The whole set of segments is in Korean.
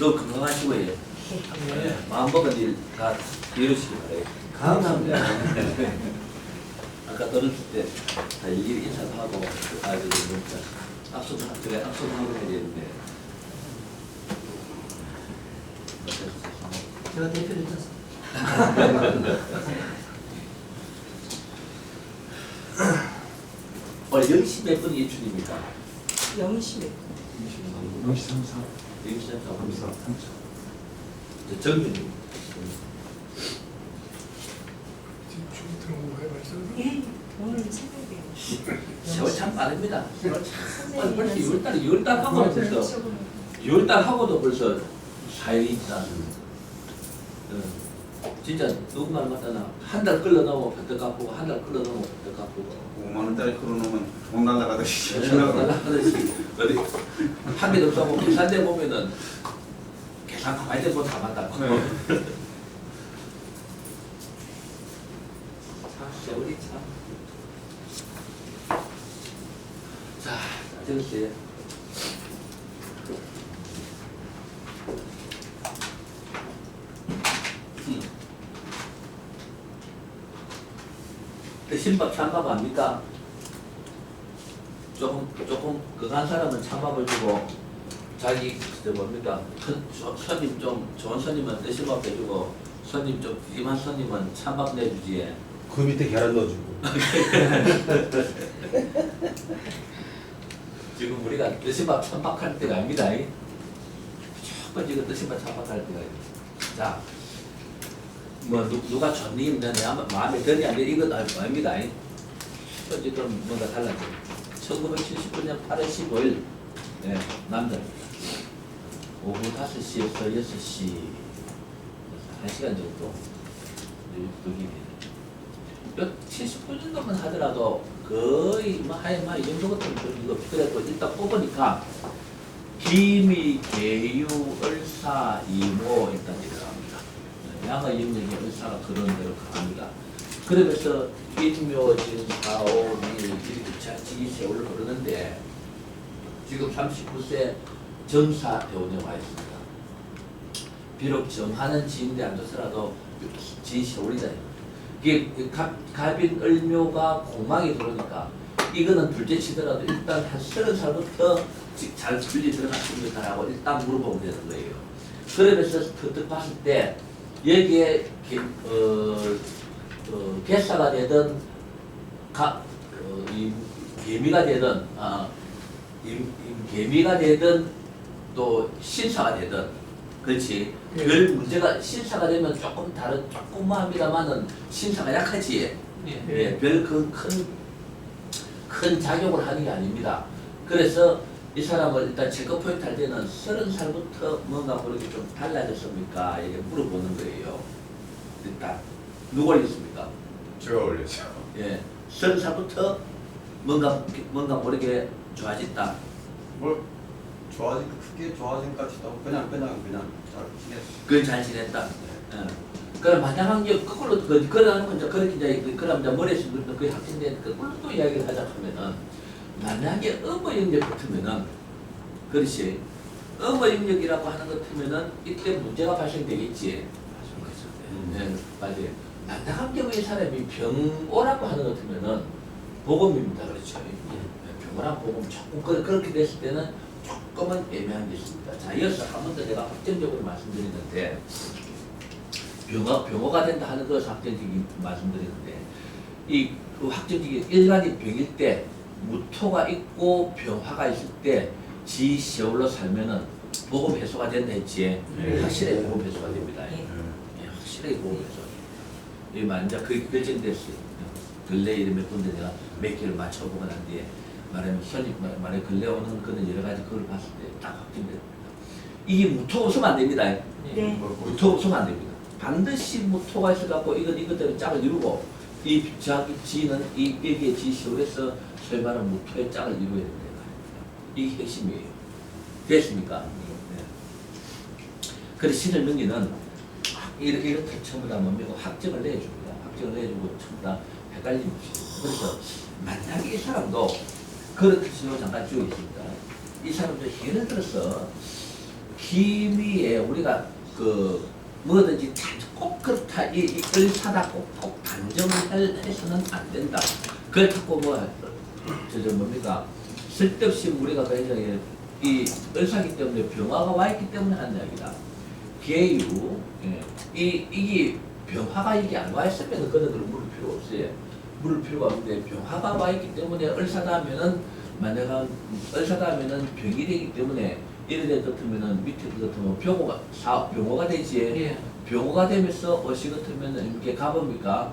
더 건강하시고 예. 마음먹은 일 다 이루시기 바래요. 감사합니다. 아까 떨어질 때 다 일일이 인사도 하고 아이들 진짜 앞서도 하고 해야 되는데 제가 대표를 쳤어. 오늘 10시 몇 분이 예출입니까? 영심에 034 정윤이 지금 들어온 거예요, 말씀? 예 오늘 새벽에 세월 참 빠릅니다. 세월 참 벌써 선생님이 6월 하고 벌써 6월 하고도 벌써 4일이 지났습니다. 진짜 누구 말 맞다나 한 달 끌러 넘어 뱉어 갚고 한 달 끌러 넘어 뱉어 갚고 5만 원짜리 끌어놓으면 돈 날라가듯이 날라가듯이 어디 한 개도 없고 계산대 보면은 계산 가만히 대고 다 맞다고. 세월이 참. 자, 저것이 신밥 찬밥 합니까? 조금 그한 사람은 찬밥을 주고 자기 뭡니까? 손님 좀 좋은 손님은 뜨신밥 해주고 손님 좀 귀한 손님은 찬밥 내주지. 그 밑에 계란 넣어주고. 지금 우리가 뜨신밥 찬밥 할 때가 아닙니다. 무조건 지금 뜨신밥 찬밥 할 때가 아닙니다. 자, 뭐 누가 좋니? 내 마음에 드니 안 드니 이건 아닙니다. 지금 뭔가 달라져. 1979년 8월 15일 네, 남자 오후 5시에서 6시 1시간 정도 여기 79년도만 하더라도 거의 뭐 하여간 이 정도 같은 거 그래도 일단 뽑으니까 기미, 계유, 을사, 이모 일단 들어갑니다. 양의 영역에 을사가 그런 대로 강합니다. 그러면서 인묘, 진사오, 이렇게 지기 세월을 부르는데 지금 39세 정사 대원에 와 있습니다. 비록 정하는 지인데 앉아서라도 지 세월이다. 이게 갑인 을묘가 공망이 들어오니까 이거는 둘째 치더라도 일단 한 30살부터 잘 분리 들어갔습니까라고 일단 물어보면 되는 거예요. 그러면서 그때 봤을 때 여기에 개사가 되든 개미가 되든 개미가 되든 또 신사가 되든 그렇지. 별 문제가 신사가 되면 조금 조금합니다만은 신사가 약하지. 별 큰 작용을 하는 게 아닙니다. 그래서 이 사람을 일단 체크 포인트 할 때는 30살부터 뭔가 모르게 좀 달라졌습니까? 이렇게 물어보는 거예요. 일단 누가 올렸습니까? 제가 올렸죠. 예, 30살부터 뭔가 모르게 좋아졌다. 뭐 크게 좋아진까지도 그냥 잘 지냈어. 그걸 잘 지냈다. 예. 그럼 마땅한 게 거꾸로 그러는 건 그렇게 이제 그럼 이제 머리에서 그 확진된 그걸로 또 이야기를 하자 하면은 만약에 업무 영역 같으면은 그렇지. 업무 영역이라고 하는 것 같으면은 이때 문제가 발생되겠지. 예, 맞아요. 마땅한 경우에 사람이 병오라고 하는 것 같으면은 보험입니다. 그렇죠. 병오랑 보험 조금 그렇게 됐을 때는 조금은 애매한 게 있습니다. 자, 이어서 한 번 더 제가 확정적으로 말씀드리는데 병호가 된다 하는 것을 확정적인 말씀드리는데 그 확정적인 일반인 병일 때 무토가 있고 병화가 있을 때 지 세월로 살면은 보험 해소가 된다 했지. 확실하게 보험 해소가 됩니다. 확실하게 보험 해소. 이 만약 그게 결정됐어요. 근래 이런 몇 군데 내가 몇 개를 맞춰보고 난 뒤에 말하면 만약 근래 오는 그런 여러 가지 그걸 봤을 때 딱 확정됩니다. 이게 무토 없으면 안 됩니다. 네. 무토 없으면 안 됩니다. 반드시 무토가 있어갖고 이것대로 짝을 이루고 이 자기 지는 여기에 지 시월에서 소위 말하는 무토의 짝을 이루어야 된다. 이게 핵심이에요. 됐습니까? 네. 그래서 신을 명리는 이렇게 전부 다 뭡니까? 확정을 내줍니다. 확정을 내주고 전부 다 헷갈림 없이. 그래서 만약에 이 사람도 그렇게 신호 잠깐 주고 있습니다. 이 사람도 예를 들어서 기미에 우리가 그 뭐든지 꼭 그렇다 이 을사다 꼭 단정을 해서는 안 된다. 그걸 자꾸 저 뭡니까 쓸데없이 우리가 굉장히 이 을사기 때문에 병화가 와 있기 때문에 하는 이야기다. 계유 이게 병화가 이게 안 와 있으면 그는 물을 필요 없어요. 물을 필요가 없는데 병화가 와 있기 때문에 을사다 하면은 만약에 을사다 하면은 병이 되기 때문에 이래 될 같으면은 밑에 그 같으면 병호가 되지. 예. 병호가 되면서 어시 같으면은 이게 가봅니까?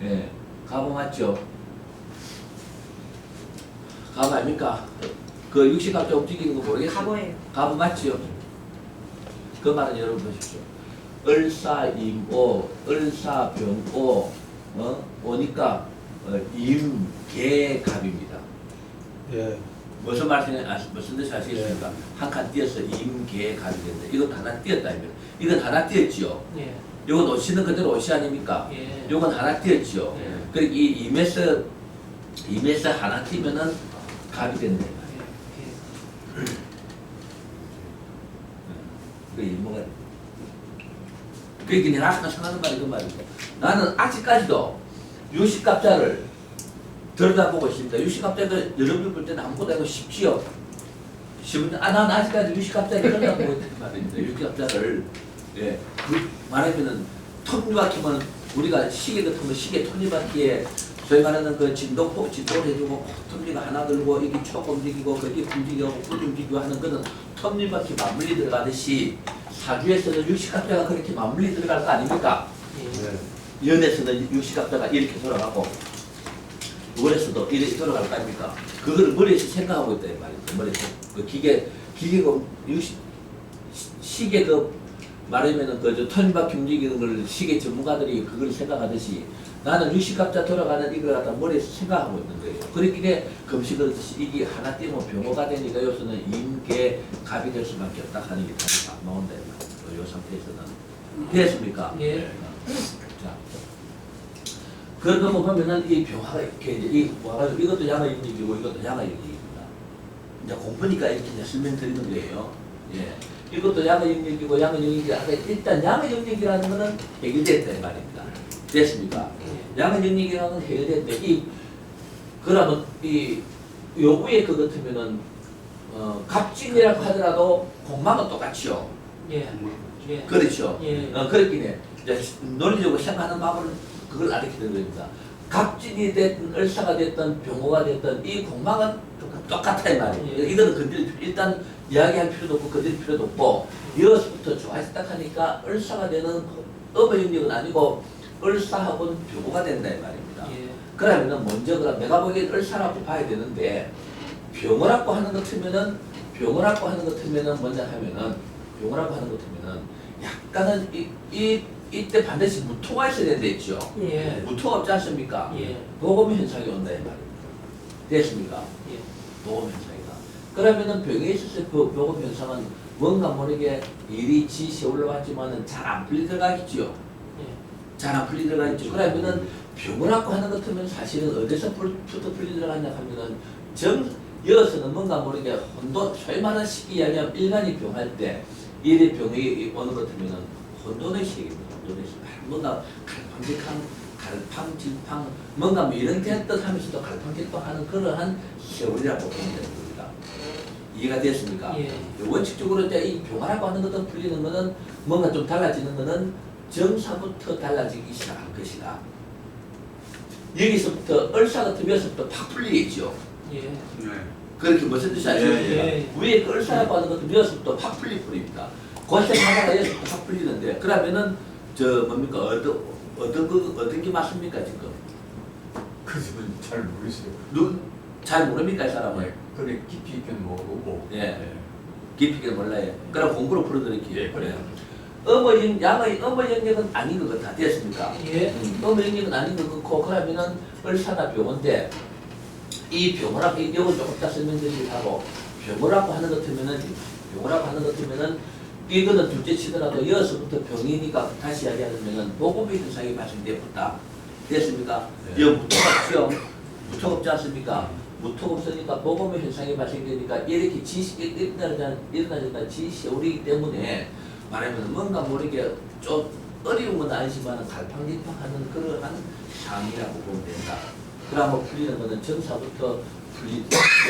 예, 가보 맞죠? 가보 아닙니까? 그 육식갑자 움직이는 거 모르겠어요? 가보예요. 가보 맞죠? 그 말은 여러분 보십시오. 을사임오, 을사병오, 오니까 임계갑입니다. 예. 무슨 무슨 뜻이 아시겠습니까? 한 칸 띄어서 임계갑이 된다. 이것도 하나 띄었다. 이건 하나 띄었지요. 예. 이건 옷이는 그대로 옷이 아닙니까? 예. 이건 하나 띄었지요. 예. 그리고 이 임에서 하나 띄면은 갑이 된다. 예. 그 일모가. 그게 내가 아까 생각하는 말이 그 말이죠. 나는 아직까지도 유식갑자를 들여다보고 있습니다. 유식갑자를 여러분들 볼 때는 아무것도 아니고 쉽지요. 쉬운데, 난 아직까지 유식갑자를 들여다보고 있단 말입니다. 유식갑자를. 예. 말하면은, 톱니바퀴면 우리가 시계 같으면 시계 톱니바퀴에 소위 말하는 그 진도를 해주고 톱니가 하나 들고 이게 촉 움직이고 거기 움직이고 꿀 움직이고 하는 거는 톱니바퀴 맞물리 들어가듯이 사주에서는 유식갑자가 그렇게 맞물리 들어갈 거 아닙니까? 예. 연에서는 유식갑자가 이렇게 돌아가고 월에서도 이렇게 돌아갈 거 아닙니까? 그거를 머리에서 생각하고 있다 이 말이죠. 머리에서 그 기계가 시계 말하면은 그 톱니바퀴 움직이는 걸 시계 전문가들이 그걸 생각하듯이 나는 유식갑자 돌아가는 이걸 갖다 머리에서 생각하고 있는 거예요. 그렇기에 금식을 이게 하나 띄면 병호가 되니까 여기서는 임계 갑이 될 수밖에 없다 하는 게 답이 안 나온다 이 말이죠. 이 상태에서는 됐습니까? 예. 자, 그런 거 보면은 이 병화가 이렇게 이제 와가지고 이것도 양의 영역이고 이것도 양의 영역입니다. 이제 공부니까 이렇게 이제 설명드리는 거예요. 예. 이것도 양의 영역이고 양의 영역이라 일단 양의 영역이라는 거는 해결됐다 이 말입니다. 됐습니까? 양의 영역이라는 건 해결됐는데 그러면 요 위에 그 같으면은 갑진이라고 하더라도 공망은 똑같죠. 예. 예. 그렇죠. 예. 그렇긴 해. 이제 논리적으로 생각하는 방법은 그걸 가르치는 겁니다. 갑진이 됐든 을사가 됐든 병호가 됐든 이 공망은 똑같아 이 말이에요. 예. 이거는 일단 이야기할 필요도 없고 건드릴 필요도 없고 여기서부터 좋아해서 딱 하니까 을사가 되는 업의 영역은 아니고 을사하고는 병호가 된다 이 말입니다. 예. 그러면은 먼저 그럼 내가 보기엔 을사라고 봐야 되는데 병호라고 하는 것 같으면은 먼저 하면은 병호라고 하는 것 같으면은 약간은 이때 반드시 무토가 있어야 된다 했죠. 예. 무토가 없지 않습니까? 예. 보검 현상이 온다 이 말입니다. 됐습니까? 예. 보검 현상이다. 그러면은 병에 있어서 그 보검 현상은 뭔가 모르게 일이 지시 올라왔지만은 잘 안 풀리 들어가겠죠. 예. 잘 안 풀리 들어가겠죠. 그러면은 병원학고 하는 것 같으면 사실은 어디서 부터 풀리 들어가냐 하면은 여기서는 뭔가 모르게 혼돈, 소위 말하는 쉽게 이야기하면 일간이 병할 때 일의 병이 오는 것 같으면은 혼돈의 시기입니다. 혼돈의 시기. 뭔가 갈팡질팡 뭔가 뭐 이런 듯 하면서도 갈팡질팡하는 그러한 세월이라고 보면 되는 겁니다. 이해가 됐습니까? 예. 원칙적으로 이제 이 병화라고 하는 것도 풀리는 거는 뭔가 좀 달라지는 거는 정사부터 달라지기 시작한 것이다. 여기서부터 을사 같은 면서부터 팍 풀리겠죠. 예. 네. 그렇게 무슨 뜻이 아시겠습니까? 예. 위에 그 을사라고 하는 것도 면서부터 팍 풀립니다. 고생하다가 여기서부터 팍 풀리는데 그러면은 뭡니까 어떤 게 맞습니까 지금? 그것은 잘 모르겠어요. 잘 모릅니까 이 사람은? 그래 깊이 있게는 모르고. 예. 깊이 있게 몰라요. 그럼 공부로 풀어드릴게요. 예, 그래요. 양의 어머 영역은 아닌 것 같아. 됐습니까? 예. 어머 영역은 아닌 것 같고 그러면은 을사나 병원데 이 병원하고 이건 조금 더 설명드리고 병원하고 하는 것 같으면은 이거는 둘째 치더라도 여기서부터 병이니까 다시 이야기하면은 보급의 현상이 발생되었다. 됐습니까? 네. 여기 무토가 없죠? 무토가 없지 않습니까? 무턱 없으니까 모범의 현상이 발생되니까 이렇게 일어나잖아 지시오리이기 때문에 말하면 뭔가 모르게 좀 어려운 건 아니지만 갈팡질팡하는 그러한 상이라고 보면 된다. 그러면 풀리는 거는 정사부터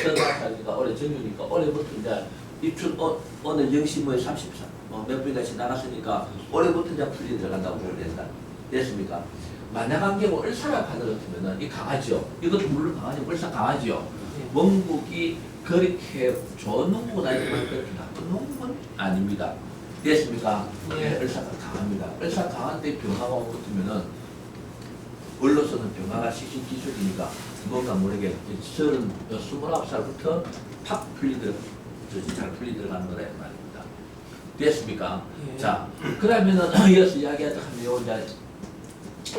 정사가 올해 정유니까 올해부터 이제 입춘 오늘 0시모에 33, 몇 분같이 나갔으니까 올해부터 이제 풀리 들어간다고 보면 된다. 됐습니까? 만약한 경우 을사라 판을 같으면은 이 강하죠. 이것도 물론 강하죠. 을사 강하죠. 원국이 그렇게 좋은 농부가 아니지만 그렇게 나쁜 농부는 아닙니다. 됐습니까? 네, 을사가 강합니다. 을사 강한데 병화가 온 것 같으면은 원로서는 병화가 식신 기술이니까 뭔가 모르게 29살부터 팍 잘 풀리 들어가는 거라 말입니다. 됐습니까? 자, 그러면은 이어서 이야기하자 하면 이제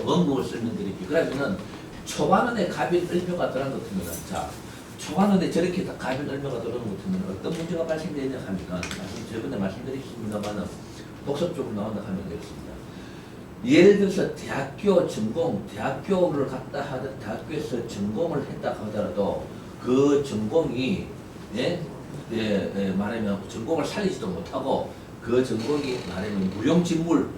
원국을 설명드릴게요. 그러면은 초반원에 갑인 을묘가 들어간 것 같으면은 자, 초반원에 저렇게 갑인 을묘가 들어오는 것 같으면 어떤 문제가 발생되냐 하면 저번에 말씀드렸습니다만은 복습적으로 나온다 하면 되겠습니다. 예를 들어서 대학교 전공, 대학교를 갔다 하든 대학교에서 전공을 했다 하더라도 그 전공이 말하면 전공을 살리지도 못하고 그 전공이 말하면 무용직물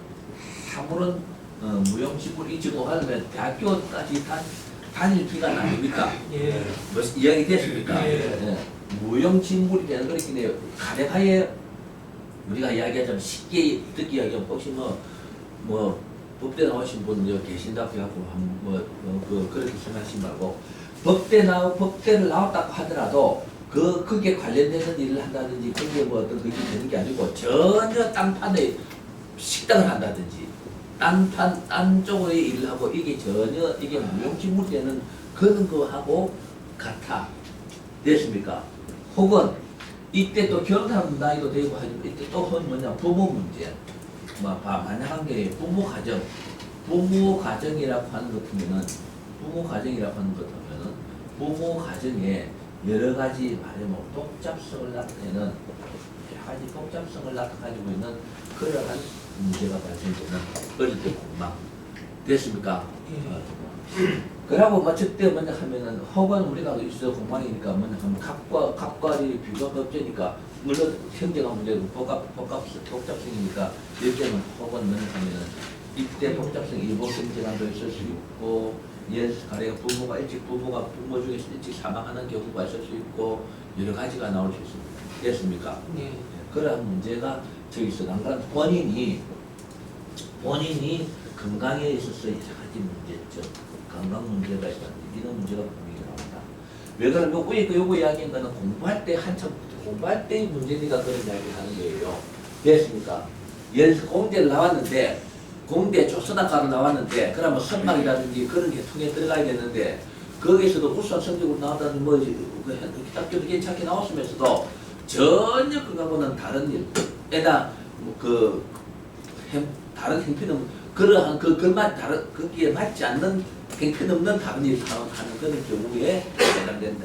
아무런 무용직물 전공하려면 대학교까지 다닐 기간 아닙니까? 예. 뭐 이야기 됐습니까? 무용직물이 되는 거기 때문에 가능하게 우리가 이야기하자면 쉽게 듣기 이야기하면 혹시 뭐 법대 나오신 분 여기 계신다고 해갖고 그렇게 생각하시지 말고 법대를 나왔다고 하더라도 그게 관련되는 일을 한다든지 그게 뭐 어떤 그게 되는 게 아니고 전혀 딴판에 식당을 한다든지 딴 쪽의 일을 하고 이게 전혀 이게 무용직물 되는 그런 거하고 같아. 됐습니까? 혹은 이때 또 결혼하는 나이도 되고 하지만 이때 또 뭐냐 부모 문제. 만약한 게 부모 가정이라고 하는 것 같으면은 부모 가정에 여러 가지 말하면 복잡성을 나타내는 여러 가지 복잡성을 나타가지고 있는 그러한 문제가 발생되는 어릴 때 공방 됐습니까? 그러고 저때 먼저 하면은 혹은 우리가 있어 공방이니까 먼저 하면 갑과리 비교가 없으니까 물론 형제가 문제고 복잡성이니까 이때는 혹은 먼저 하면은 이때 복잡성 일본 경제관도 있을 수 있고 가령 부모 중에서 일찍 사망하는 경우가 있을 수 있고 여러 가지가 나올 수 있습니다. 됐습니까? 예. 그러한 문제가 저기서 난간 본인이 건강에 있어서 여러 가지 문제점, 건강 문제가 있다든지 이런 문제가 분명히 나온다. 왜 그러면 요거 이야기한 거는 공부할 때 공부할 때의 문제니까 그런 이야기를 하는 거예요. 됐습니까? 예를 들어서 공대를 나왔는데 공대 조선학과로 나왔는데 그러면 선망이라든지 그런 계통에 들어가야 되는데 거기에서도 우수한 성적으로 나왔다든지 학교도 괜찮게 나왔으면서도 전혀 그거하고는 다른 일에다 다른 행편은 그러한 거기에 맞지 않는 행편없는 다른 일을 하는 그런 경우에 해당된다.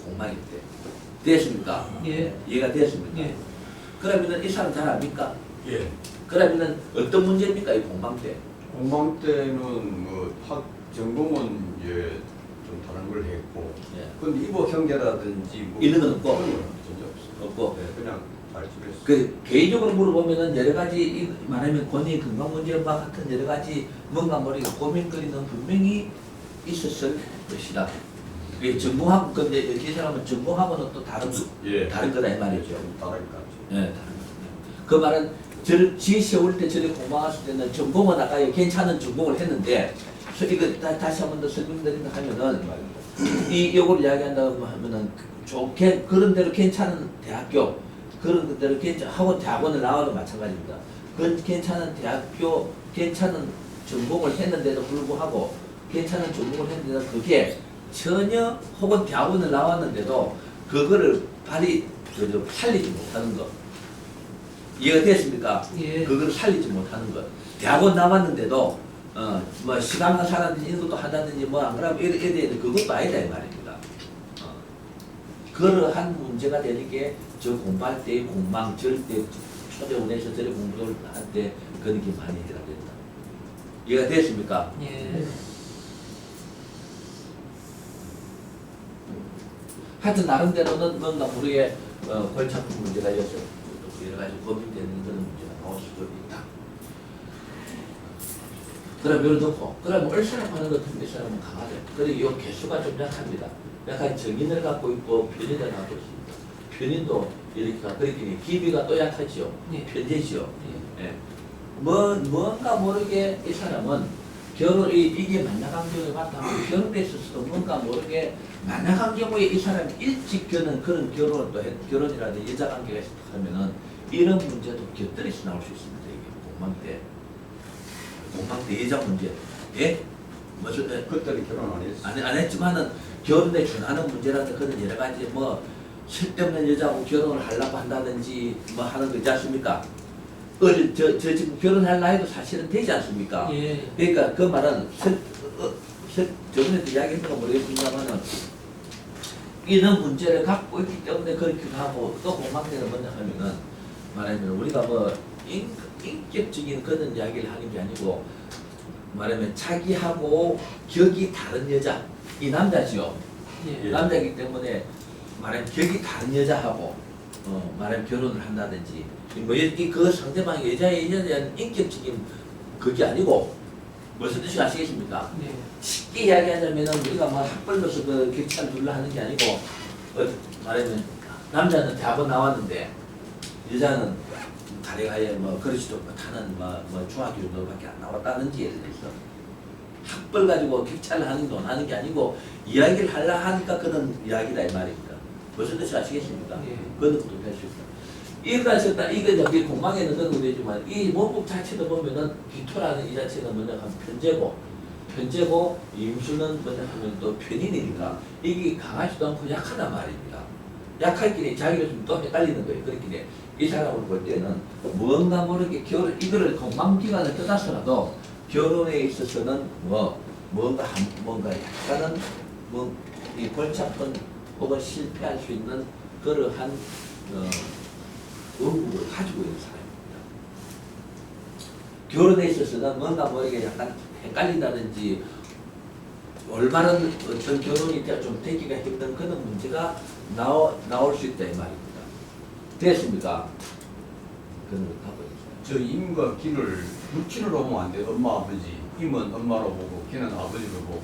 공망일 때. 됐습니까? 예. 이해가 됐습니까? 예. 그러면은 이 사람 잘 압니까? 예. 그러면은 어떤 문제입니까? 이 공방 때? 공방 때는 전공은 좀 다른 걸 했고, 예. 근데 이보 형제라든지 이런 건 없고? 그런 건 전혀 없어. 없고. 네, 그냥 잘 지냈어. 그 개인적으로 물어보면은 여러 가지 말하면 권위 건강 문제와 같은 여러 가지 뭔가 머리가 고민거리는 분명히 있었을 것이다. 그게 전공하고 근데 여기 사람은 전공하고는 또 다른 거다 이 말이죠. 다르니까. 예, 다른 거죠. 그 말은 지시 올 때 저를 공부했을 때는 전공은 아까 괜찮은 전공을 했는데 이거 다시 한 번 더 설명드린다 하면은 요걸 이야기한다고 하면은 좋게 그런 대로 괜찮은 대학교 그런 대로 학원 대학원을 나와도 마찬가지입니다. 그건 괜찮은 대학교 괜찮은 전공을 했는데도 불구하고 괜찮은 전공을 했는데도 그게 전혀 혹은 대학원을 나왔는데도 그거를 살리지 못하는 것. 이해가 됐습니까? 예. 그걸 살리지 못하는 것. 대학원 나왔는데도 뭐 시간만 살았는지 이런 것도 하다든지 뭐 안 그러면 이래 되는 그것도 아니다 이 말입니다. 그러한 문제가 되는 게 저 공부할 때의 공방 절대 초대원에서 저래 공부를 할 때 그런 게 많이 해당된다. 이해가 됐습니까? 예. 하여튼 나름대로는 뭔가 모르게 골치 아픈 문제가 여러 가지 고민되는 그런 문제가 나올 수도 있다. 그럼 예를 들고, 그럼 얼싸라고 하는 것 같은 이 사람은 강하대. 그리고 이 개수가 좀 약합니다. 약간 정인을 갖고 있고 편인을 갖고 있습니다. 편인도 이렇게 그렇게 기비가 또 약하지요. 네. 편제지요. 예. 뭔가 모르게 이 사람은 이게 만약한 경우에 맞다면 결혼에 있어서도 뭔가 모르게 만약한 경우에 이 사람이 일찍 그런 결혼을 또 결혼이라든지 여자 관계가 있었다 하면은 이런 문제도 곁들여서 나올 수 있습니다. 이게 공방때 여자 문제. 예? 무슨 그때는 결혼 안 했어. 안 했지만은 결혼에 준하는 문제라든 그런 여러 가지 쓸데없는 여자하고 결혼을 하려고 한다든지 하는 거 있지 않습니까? 저 지금 결혼할 나이도 사실은 되지 않습니까? 예. 그러니까 그 말은 저번에도 이야기했는가 모르겠습니다만은 이런 문제를 갖고 있기 때문에 그렇기도 하고 또 공방대는 뭐냐 하면은 말하면 우리가 인격적인 그런 이야기를 하는 게 아니고 말하면 자기하고 격이 다른 여자 이 남자지요. 예. 남자이기 때문에 말하면 격이 다른 여자하고 말하면 결혼을 한다든지 그 상대방이 여자에 대한 인격적인 그게 아니고 무슨 뜻이 아시겠습니까? 네. 쉽게 이야기하자면 우리가 학벌로서 그 격차를 둘러 하는 게 아니고 말하면 남자는 대학원 나왔는데 여자는 가래가에 그렇지도 못하는 중학교 정도밖에 안 나왔다든지 예를 들어서 학벌 가지고 격차를 하는 게 아니고 이야기를 하려 하니까 그런 이야기다 이 말입니다. 무슨 뜻이 아시겠습니까? 네. 그런 것도 할 수 있다. 이거 저기 공방에는 그런 거 되지만 이 원국 자체도 보면은 기토라는 이 자체는 뭐냐 하면 편제고 임수는 뭐냐 하면 또 편인이니까 이게 강하지도 않고 약하단 말입니다. 약할끼리 자기를 좀 또 헷갈리는 거예요. 그렇게 이 사람을 볼 때는 뭔가 모르게 이거를 공방기간을 떠나서라도 결혼에 있어서는 뭔가 약간은 이 골치 아픈 혹은 실패할 수 있는 그러한 원국을 가지고 있는 사람입니다. 결혼에 있어서는 뭔가 모르게 약간 헷갈린다든지 올바른 어떤 결혼이 좀 되기가 힘든 그런 문제가 나올 수 있다 이 말입니다. 됐습니까? 그런 걸 하고 있어요. 저 임과 기를 육친으로 보면 안 돼. 엄마 아버지. 임은 엄마로 보고 기는 아버지로 보고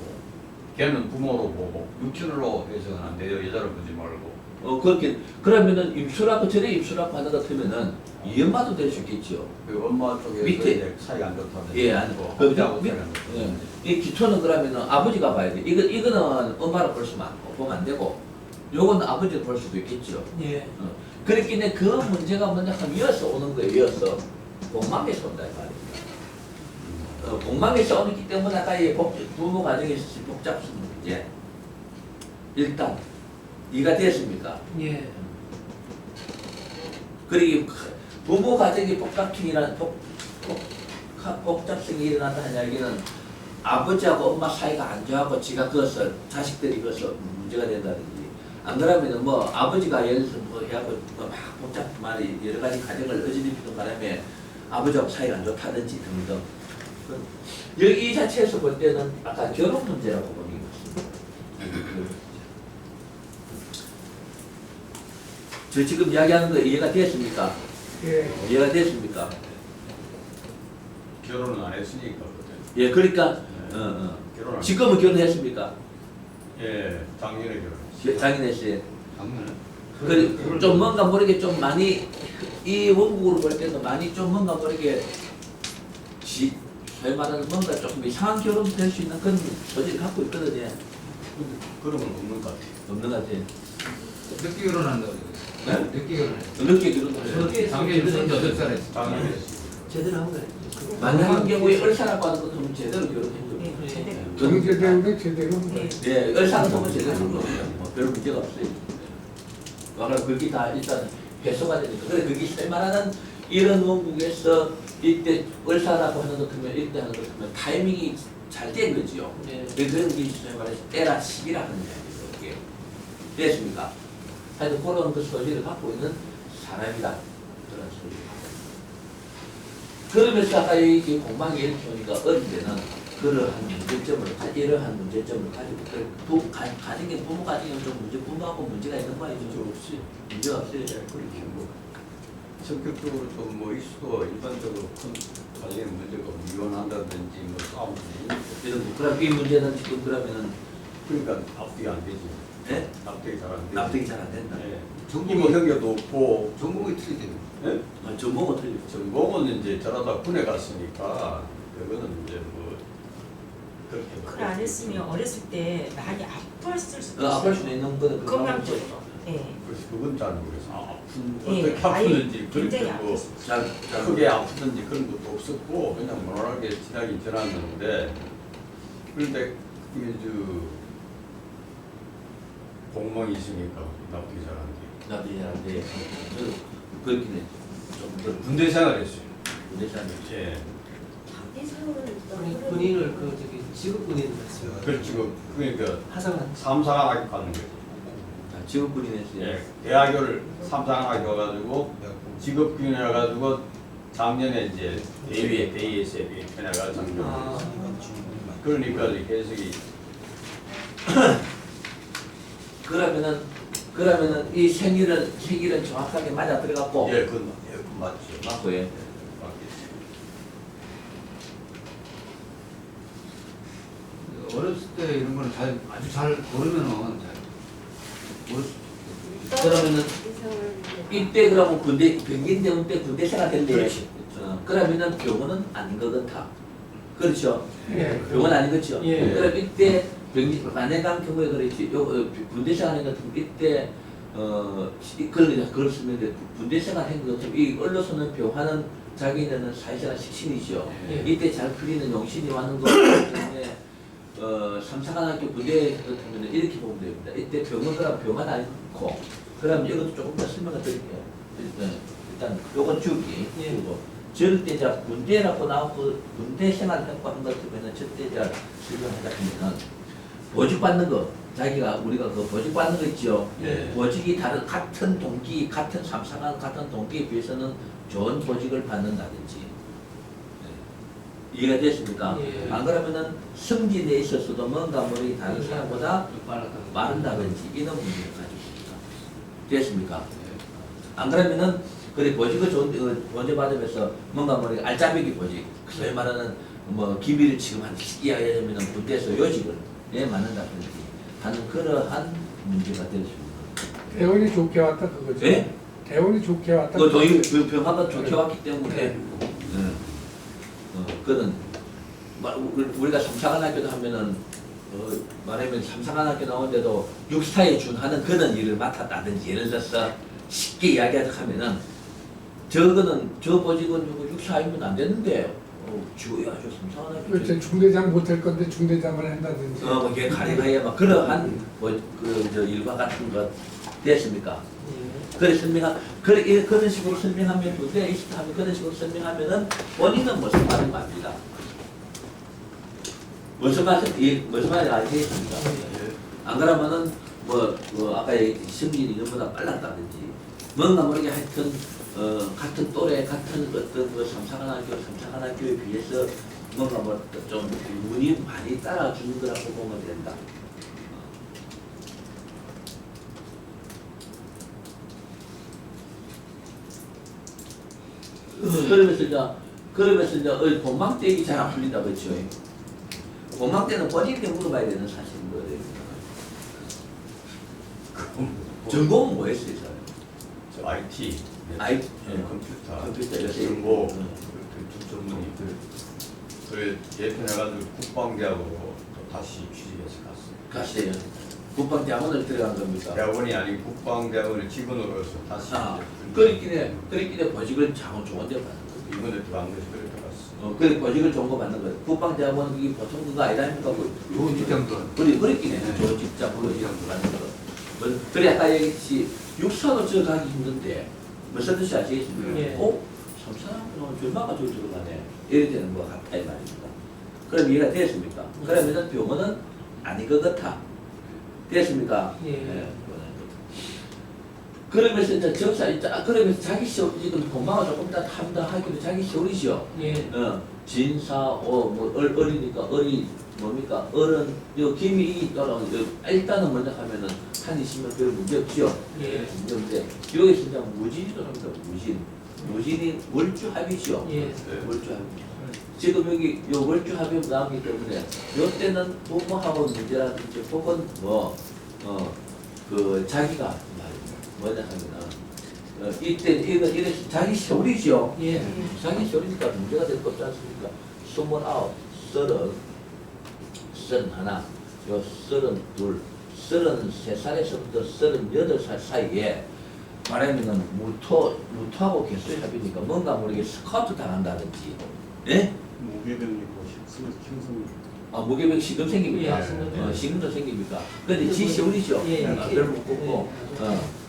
걔는 부모로 보고 육친으로 해서는 안 돼요. 여자를 보지 말고. 그렇게 그러면은 입수라고 전에 입수라고 하는 것 같으면은 이 엄마도 될 수 있겠죠. 그 엄마 쪽에서 밑에. 이제 사이가 안 좋다든지. 예, 아니, 아버지하고 그, 사이가 안 좋다든지. 이 기초는 그러면은 아버지가 봐야 돼. 이거는 엄마로 보면 안 되고, 요거는 아버지로 볼 수도 있겠죠. 예. 그렇기 때문에 그 문제가 뭐냐 하면 이어서 오는 거예요. 이어서 공망에서 온다 이 말입니다. 공망에서 오기 때문에 아까 이 부모 가정에 있어서 복잡한 문제. 일단 이가 됐습니까? 예. 그리고 부모 가정의 복잡성이 일어난다는 이야기는 아버지하고 엄마 사이가 안 좋아하고 지가 그것을 자식들이 그것을 문제가 된다든지 안 그러면은 아버지가 예를 들어서 해하고 막 복잡한 말이 여러 가지 가정을 어지럽히는 바람에 아버지하고 사이가 안 좋다든지 등등 여기 이 자체에서 볼 때는 아까 결혼 문제라고 보는 것입니다. 저 지금 이야기하는 거 이해가 됐습니까? 예. 이해가 됐습니까? 결혼은 안 했으니까 그때. 예, 그러니까 결혼 안 지금은 결혼했습니까? 예, 작년에 결혼했어요. 작년했어요. 작년에. 그좀 뭔가 모르게 좀 많이 이 원국으로 볼 때는 많이 좀 뭔가 모르게 소위 말하는 뭔가 조금 이상한 결혼도 될 수 있는 그런 소질을 갖고 있거든요. 그런 건 없는 것 같아요. 없는 것 같아요. 늦게 결혼한다고 네? 그랬어요. 늦게 결혼했어요. 늦게 결혼하죠. 작년에 38살 했어요. 작년에 했어요. 제대로 한 거예요. 만약한 경우에 얼사라고 하는 것은 제대로 결혼한 거죠. 정제되는데 제대로 한 거예요. 예, 얼사는 보면 제대로 한 거죠. 별 문제가 없어요. 그럼 그게 다 일단 해소가 되니까. 그래 그게 소위 말하는 이런 원국에서 이때 얼사라고 하는 것 같으면 이때 하는 것 같으면 타이밍이 잘 된 거지요. 예. 그런 게 소위 말해서 때라 시기라 하는 이야기죠. 이게 됐습니까? 하여튼 그런 그 소질을 갖고 있는 사람이다. 그런 소질을 갖고 있는. 그러면서 아까 이 공방이 이렇게 오니까 어릴 때는 그러한 문제점을 이러한 문제점을 가지고 가정의 부모 가정에 좀 부모하고 문제가 있는 거 아니죠? 문제 없이 문제 없어요. 그렇게 뭐 성격적으로 좀 뭐 이슈도 일반적으로 큰 가정의 문제가 뭐 이혼한다든지 뭐 싸움이든지 이런 거. 그럼 이 문제는 지금 그러면은 그러니까 납득이 안 되지. 네? 납득이 잘 안 되지. 납득이 잘 안 된다. 예. 전공이- 이모 형제도 없고 전공이 틀리겠네. 예? 전공은 틀리죠. 전공은 이제 저러다 군에 갔으니까 그거는 이제 뭐 그렇게 그걸 안 했으면 어렸을 때 많이 아팠을 수도 아플 수도 있는 거는 건강적으로. 예. 그래서 그건 잘 모르겠어. 아픈 예, 어떻게 아프는지 굉장히 그렇게 뭐 아팠을 크게 아프든지 그런 것도 없었고 그냥 무난하게 지나긴 지났는데 그런데 그게 공무원이 있으니까 납득이 잘 안 돼. 나도 이제 안 돼. 그렇긴 해. 좀 군대 생활했어요. 문제 사는 예. 군인을 그 저기 직업 군인을 했어요. 그렇죠. 그러니까 하상한. 삼사관학교 가는 거지. 직업군이 냈어요. 예. 대학교를 삼사관학교 가가지고 직업군이라 가지고 작년에 이제 대위에서 편해가지고 아. 그러니까 이제 해석이 그러면은 이 생일은 정확하게 맞아 들어갔고 그건 맞죠. 맞고 예. 맞겠지. 어렸을 때 이런 거는 아주 잘 모르면은 잘 모를 수 있겠고. 그러면은 이때 그러면 병긴 대원 때 군대 생활 된대. 그렇지. 그러면은 병원은 아닌 것 같아. 그렇죠. 예. 병원 아닌 거죠. 예. 그럼 이때 만해강 경우에 그렇지. 군대 생활 같은 이때 그걸 쓰면 돼. 군대 생활 한 것처럼 이 언로서는 병하는 자기네는 사회생활 식신이죠. 예. 이때 잘 풀리는 용신이 왔는 거 때문에 삼사관학교 군대 같으면 이렇게 보면 됩니다. 이때 병원은 병원 아니고 그럼 이것도 조금 더 설명을 드릴게요. 일단 요건 주기. 예. 그리고 절대 자 군대라고 나오고 군대 생활하고 하는 것 때문에 절대 자 설명하다 보면은 보직받는 거 자기가 우리가 그 보직받는 거 있죠. 예. 보직이 다른 같은 동기 같은 삼사관 같은 동기에 비해서는 좋은 보직을 받는다든지 이해가 됐습니까? 예. 안 그러면은 승진에 있어서도 뭔가 머리 다른 사람보다 마른다든지 이런 문제를 가지고 있습니다. 됐습니까? 안 그러면은 그래 보직을 먼저 받으면서 뭔가 머리가 알짜배기 보직 소위 말하는 뭐 기밀을 지금 한 이야기하자면 군대에서 요직을 맡는다든지 하는 그러한 문제가 될 수 있는 대원이 좋게 왔다 그거죠. 예? 대원이 좋게 왔다. 그 저희 병화가 좋게 왔기 때문에 그는 우리가 삼사관학교도 하면은 말하면 삼사관학교 나오는데도 육사에 준하는 그런 일을 맡았다든지 예를 들어서 쉽게 이야기하자 하면은 저거는 저 보직은 육사이면 안 되는데 지워야죠 삼사관학교. 그렇죠. 중대장 못할 건데 중대장을 한다든지. 뭐 이게 가리가리야 막 그러한 저 일과 같은 것 됐습니까? 예. 그래 그런 식으로 설명하면 군대에 있을 하면 그런 식으로 설명하면은 본인은 무슨 말인 겁니다. 무슨 말인지 알겠습니까? 안 그러면은 뭐 아까 승진이 이전보다 빨랐다든지 뭔가 모르게 하여튼 같은 또래 같은 어떤 그 삼사관학교에 비해서 뭔가 뭐 좀 운이 많이 따라주는 거라고 보면 된다. 그러면서 이제 공망대기 잘 안 풀린다 그렇죠? 공망대는 본인께 물어봐야 되는 사실인 거예요. 전공은 뭐 했어요, 사람? 저 IT, 컴퓨터, 요새 정보 두 전문의들 그래 예편해가지고 국방대학으로 또 다시 취직해서 갔어요. 갔어요. 국방대학원을 들어간 겁니까? 대학원이 아닌 국방대학원의 직원으로서 다시 그렇긴 해 보직을 좋은 데 받는 거예요. 이번에 들어간 것이 그래 들어갔어. 그래 보직을 좋은 거 받는 거예요. 국방대학원 그게 보통 그거 아니라니까 좋은 직장도 그렇긴 해. 좋은 직장으로 받는 거. 그래 아까 얘기했지 육사도 들어가기 힘든데 무슨 뜻이 아시겠습니까? 예. 삼사는 얼마가 저기 들어가네. 이래 되는 것 같아 이 말입니다. 그럼 이해가 됐습니까? 그러면은 병원은 아닌 것 같아. 됐습니까? 예. 그러면서 이제 정사 그러면서 자기 시험 지금 공방을 조금 더 한다 하기로 자기 시험이죠. 예. 진사오 뭐 어리니까 어리 뭡니까 어른 요 김이 따라 일단은 먼저 하면은 한 20명 별 문제 없죠. 예. 문제 없는데 여기서 이제 무진이도 합니다. 무진이 월주합이죠. 예. 월주합. 지금 여기 요 월주합이 나오기 때문에 요 때는 부모하고 문제라든지 혹은 그 자기가 뭐냐 하면은 이때 이래 자기 시험이죠. 예. 자기 시험이니까 문제가 될 거 없지 않습니까? 29, 31, 요 32, 33살에서부터 38살 사이에 말하면은 무토하고 개수의 합이니까 뭔가 모르게 스카우트 당한다든지, 예? 무게병이고 힘성. 무게병 시금 생깁니까? 예, 시금도 생깁니까? 근데 지 시험이죠. 예, 예. 별 문제 없고,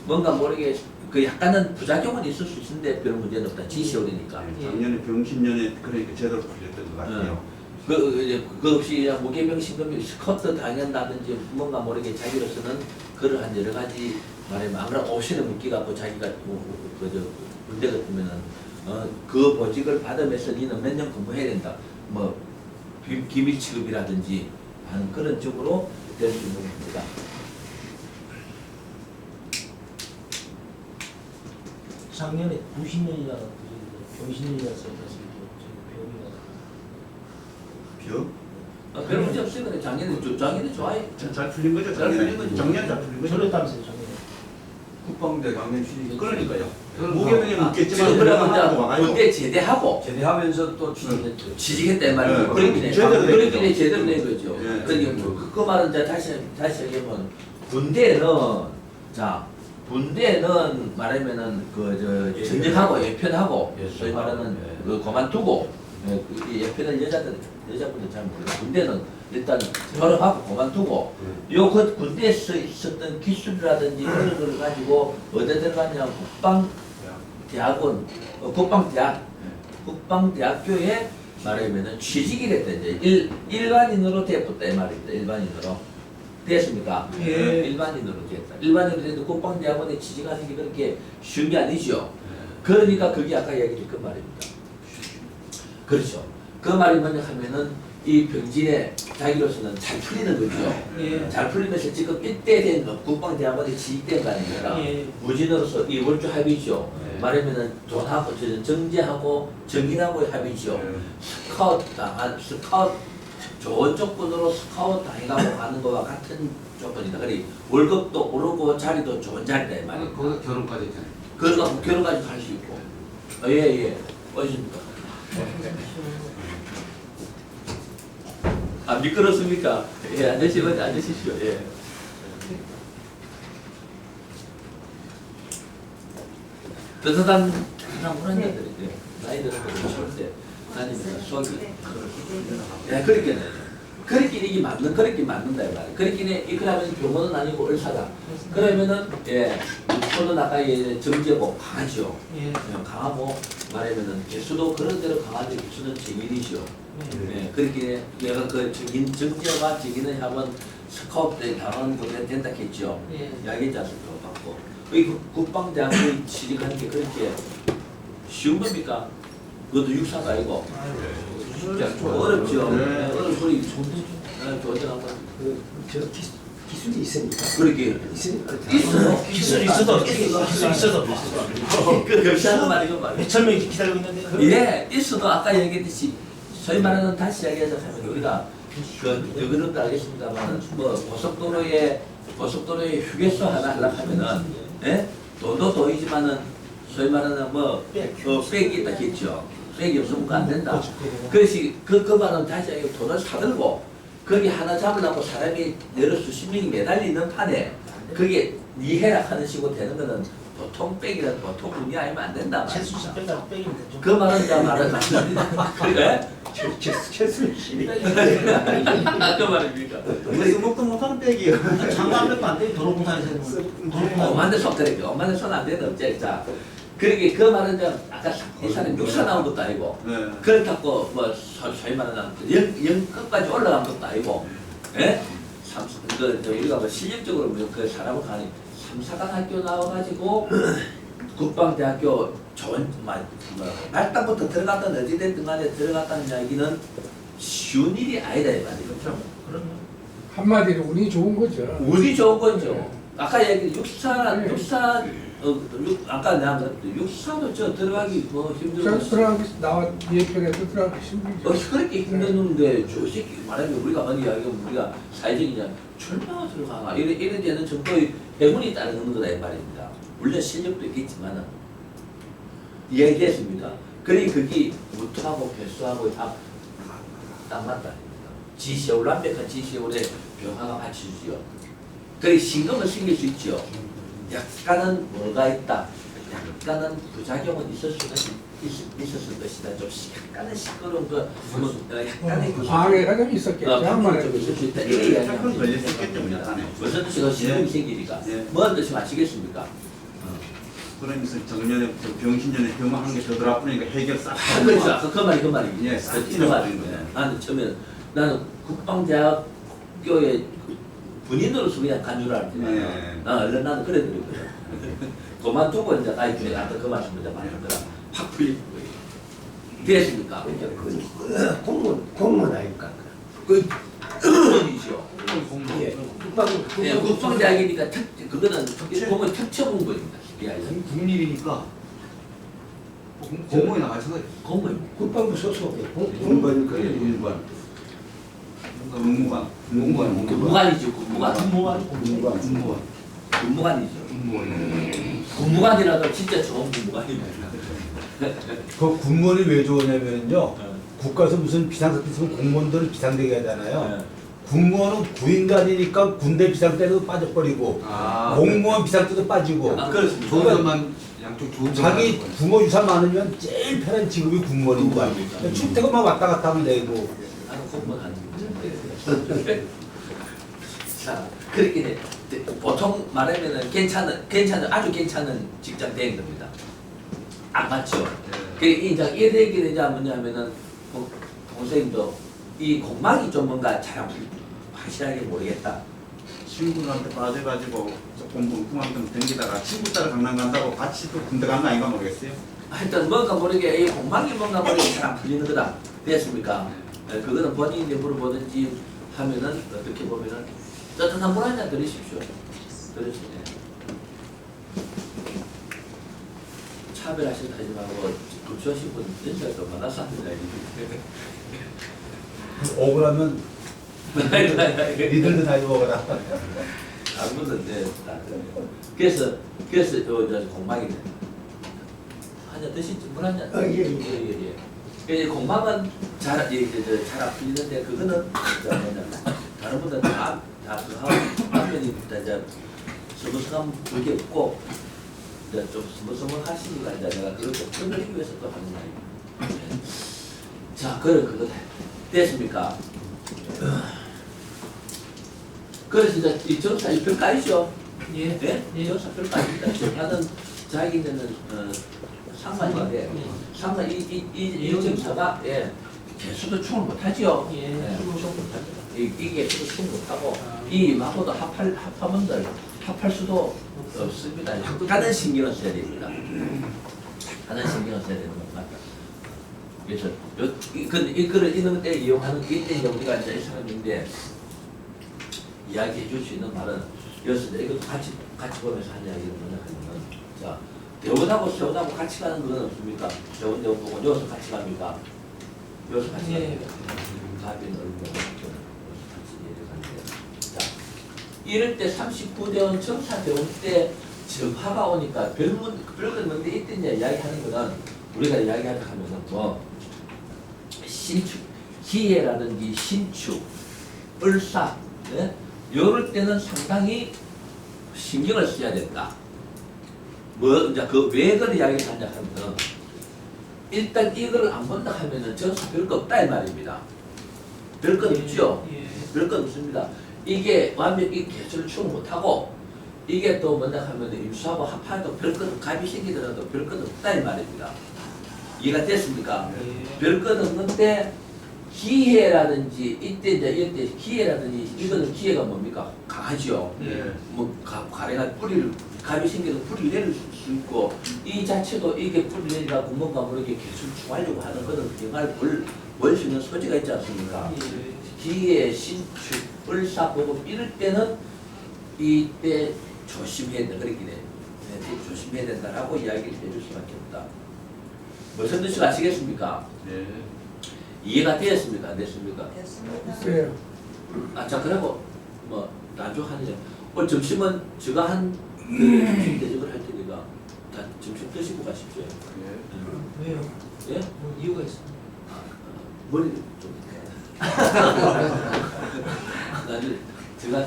뭔가 모르게 그 약간은 부작용은 있을 수 있는데 별 문제는 없다. 지 시험이니까. 작년에 병신년에 그러니까 제대로 풀렸던 것 같아요. 그 없이 그냥 무게병 신금이 스커트 당한다든지 뭔가 모르게 자기로서는 그러한 여러 가지 말하면 아무런 옵션에 묶여갖고 자기가 그저 문제 같으면은 그 보직을 받으면서 니는 몇 년 근무해야 된다. 뭐 기밀 취급이라든지 하는 그런 쪽으로 될 수 있는 겁니다. 작년에 90년이라는 병신년이라서 병이가 병? 별 문제 없어요. 근데 작년에 좋아요. 잘 풀린 거죠? 잘 풀린 거죠. 작년 잘 풀린 거죠? 저랬다면서요 작년에. 국방대 강연 취직. 그러니까요. 그럼 무게병이 지금 묻겠지만 그러면 군대 제대하고 제대하면서 또 취직했죠. 취직했다 이 말이에요. 네, 그렇게 제대로 된 그렇게 거죠. 제대로 된 거죠. 예. 그러니까 그 말은 이제 다시 얘기하면 군대는 말하면은 그 전역하고 예편하고 예, 소위 말하는 예. 그 그만두고 그 예편을 여자분들 잘 모르고 군대는 일단 졸업하고 그만두고 요 그 군대에서 있었던 기술이라든지 그런 걸 가지고 어디 들어갔냐 국방대학원 국방대학교에 말하면은 취직이 됐다 이제 일반인으로 됐다 이 말입니다. 일반인으로 됐습니까? 예. 일반인으로 됐다. 일반인으로 됐는데 국방대학원에 취직하는 게 그렇게 쉬운 게 아니죠. 그러니까 그게 아까 얘기했던 그 말입니다. 그렇죠. 그 말이 뭐냐 하면은 이 병진의 자기로서는 잘 풀리는 거죠. 예. 잘 풀리면서 지금 이때 된 국방대학원에 취직된 거 아닙니까? 예. 무진으로서 이 월주 합의죠. 네. 말하면은 돈하고 정제하고 정인하고의 합의죠. 스카우트 좋은 조건으로 스카우트 당해가고 가는 거와 같은 조건이다. 그리 월급도 오르고 자리도 좋은 자리다 이 말이에요. 거기서 결혼까지 했잖아요. 그러니까 결혼까지 할 수 있고. 예예. 어디십니까? 미끄럽습니까? 예, 앉으십시오. 예. 뜨뜻한 불안자들이 나이 들어서 추울 때 다니면서 속이 그렇게 이게 맞는 그렇게 맞는다 이 말이야. 그렇게 그러면 병원은 아니고 의사다. 그러면은 저는 아까 정제고 강하죠. 예. 강하고 말하면은 개수도 그런 대로 강한데 개수는 정인이죠. 네, 그렇게 내가 그 정제와 정인의 합은 스카우트 때 당하는 것에 된다 했죠. 예. 야기자 수도 받고 이 국방대학교에 취직하는 게 그렇게 쉬운 겁니까? 그것도 육사가 아니고 쉽지 않죠. 어렵죠. 네. 어려운 소리 좋은 한번 기술이 있으니까. 그렇게 있으니까. 기술이 있어도 그 급시하는 말이고 말이야. 몇천 명이 기다리고 있는데. 예, 있어도 아까 얘기했듯이 소위 말하는 다시 이야기하자면 우리가 그거는 알겠습니다만 뭐 고속도로에 휴게소 하나 하려고 하면은 돈도 돈이지만은 소위 말하는 백이 있다 했죠. 백이 없으면 안 된다. 그것이 그 말은 다시 이야기 돈을 사들고 거기 하나 잡으려고 사람이 여러 수십 명이 매달리는 판에 그게 니해라 하는 식으로 되는 거는 보통 백이라 보통 분이 아니면 안 된다. 최수 빼다 빼기면 되죠. 그 말은 다 말은 그래? 최수실이. 그 말입니까? 그래서 먹도 못하는 백이에요. 장관 몇도 안 돼. 도로공사에서. 엄한데 손 그래. 엄한데 손 안 되는 없지. 자, 그러게 그 말은 저 아까 이 사람 육사 나온 것도 아니고 네. 그렇다고 뭐 소위 말하는 영끝까지 올라간 것도 아니고, 예? 우리가 뭐 실력적으로 그 사람을 가니 청사관 학교 나와가지고 국방대학교 좋은 말단부터 들어갔던 어디 됐든 간에 들어갔다는 이야기는 쉬운 일이 아니다 이 말이에요. 그렇죠. 그럼요. 한마디로 운이 좋은 거죠. 운이 좋은 거죠. 아까 얘기 네. 아까 내가 말했던 육사도 저 들어가기 뭐 저 힘들고 들어가기 나와 예편에서 들어가기 힘들죠. 그렇게 힘드는데 조식 말하면 우리가 어느 이야기하면 우리가 사회적이냐 출마가 들어가나 이런 데는 정도의 해문이 따르는 거다 이 말입니다. 물론 실력도 있겠지만은 이야기했습니다. 그러니 그게 무투하고 배수하고 딱 맞다. 지시올 완벽한 지시올에 병화가 받쳐주지요. 그래 신금은 생길 수 있죠. 약간은 뭐가 있다. 약간은 부작용은 있었을 것이다. 좀 약간은 시끄러운 거, 약간의 방해가 좀 있었겠죠. 방해가 좀 한마디로. 있을 수 있다. 이런 이야기 조금 걸릴 수 있겠죠, 우리 안에. 무슨 뜻이가 신금이 생기니까. 예. 뭔 뜻이 아시겠습니까? 그러면서 정년에 병신년에 병하는 게 더 들어가니까 해결 싹. 그렇죠. 아까 그 말이. 예, 싹 그 찔러버리는 말이. 거예요. 나는 국방대학교에 군인으로서 그냥 간주를 하지만 예. 얼른 나는 그래 드리거든. 그만두고 이제 나이에 아까 그 말씀 이제 말하더라. 확 풀린 거예요. 됐습니까? 공무원 아닙니까? 그 공무원이죠. 예. 예, 국방대학이니까 그거는 공무원 특채 공무원입니다. 쉽게 알면 국립이니까 공무원이 나가서 공무원입니다. 국방부 소속의 공무원 그래 공무원. 공무관. 군무관이죠. 군무관. 공무원. 군무관이죠. 공무원. 군무관이라도 진짜 좋은 군무관입니다. 그 군무원이 왜 좋으냐면요. 국가에서 무슨 비상사태 있으면 공무원들은 비상되게 하잖아요. 군무원은 구인간이니까 군대 비상 때도 빠져버리고 아. 공무원 비상 때도 빠지고 아, 그렇습니다. 좋은 점만 양쪽 좋은 점만. 자기 부모 유산 많으면 제일 편한 직업이 군무원인 거야. 출퇴근만 왔다 갔다 하면 되고. 나는 공무원 아닙니다. 자, 그렇게 돼. 보통 말하면은 아주 괜찮은 직장 대행입니다. 안 맞죠? 그 이제 이래 이제 뭐냐면은 동생도 이 공막이 좀 뭔가 잘 확실하게 모르겠다. 친구한테 빠져가지고 조금 뭉뚱한tum 댕기다가 친구 따라 강남 간다고 같이 또 군대 간 거 아닌가 모르겠어요. 하여튼 뭔가 모르게 이 공막이 뭔가 모르게 잘 안 풀리는 거다. 됐습니까? 그거는 본인이 물어보든지 하면은 어떻게 보면은 따뜻한 물 한 잔 드리십시오. 드리십시오. 차별하시다 하지 말고 급조하신 분 진짜 또 만나서 합니다. 억울하면 니들도 다 먹어라. 아무튼 그래서 저 공막이 한잔 드시죠. 물 한 잔. 예. 예. 공막은 잘안 풀리는데 그거는 다른 분들 다 남편이 이제 스무스한 그게 없고 이제 좀 스무스하시니까 이제 내가 그걸 좀 끊기 위해서 또 하는 거예요. 자, 그거 됐습니까? 그래서 이제 이 정사 별가이죠. 예. 네? 정사 별가입니다. 정사는 자기는 상관인데 상관 이 정사가 개수도 충을 못하죠. 충을 못합니다. 이게 개수도 충을 못하고 이 마고도 합하면들 합할 수도 없습니다. 약간은 신경을 써야 됩니다. 약간은 신경을 써야 되는 것 같다. 그래서 이거를 이런 때 이용하는 게 우리가 이제 이 사람인데 이야기해 줄 수 있는 말은 여기서 이것도 같이 보면서 한 이야기는 뭐냐 하면은 자 대원하고 세원하고 같이 가는 건 없습니까? 세원 보고 여기서 같이 갑니까? 여기서 같이 갑니까? 가빈 얼굴 같이 가는데 자 이럴 때 39대원 정사대원 때 정화가 오니까 별건 뭔데 이때 이제 이야기하는 거는 우리가 이야기하자 하면은 뭐 신축 기해라든지 신축 을사 이럴 때는 상당히 신경을 써야 된다. 뭐 이제 그 왜 그런 이야기를 하냐 하면 일단 이걸 안 본다 하면은 전사 별거 없다 이 말입니다. 별거 없죠. 별거 없습니다. 이게 완벽히 개수를 충 못하고 이게 또 뭐냐 하면 임수하고 합하도 별것 갑이 생기더라도 별것 없다 이 말입니다. 이해가 됐습니까? 별것 없는데 기해라든지 이때 기해라든지 이거는 기해가 뭡니까? 강하죠. 뭐 가래가 뿌리를 갑이 생겨서 불이 내릴 수 있고 이 자체도 이게 불이 내리라고 뭔가 모르게 계속 추가하려고 하는 그런 영향을 볼 수 있는 소지가 있지 않습니까? 기의 신축, 을사보금 이럴 때는 이때 조심해야 된다. 그렇게 돼. 조심해야 된다라고 이야기를 해줄 수밖에 없다. 무슨 뜻인지 아시겠습니까? 네. 이해가 되었습니까? 안 됐습니까? 됐습니다. 있어요. 아, 자, 그리고 뭐 나중하는 오늘 점심은 제가 한 점심 대접을 할 테니까 다 점심 드시고 가십시오. 왜요? 예? 뭐 이유가 있어. 머리를 좀 나중에 제가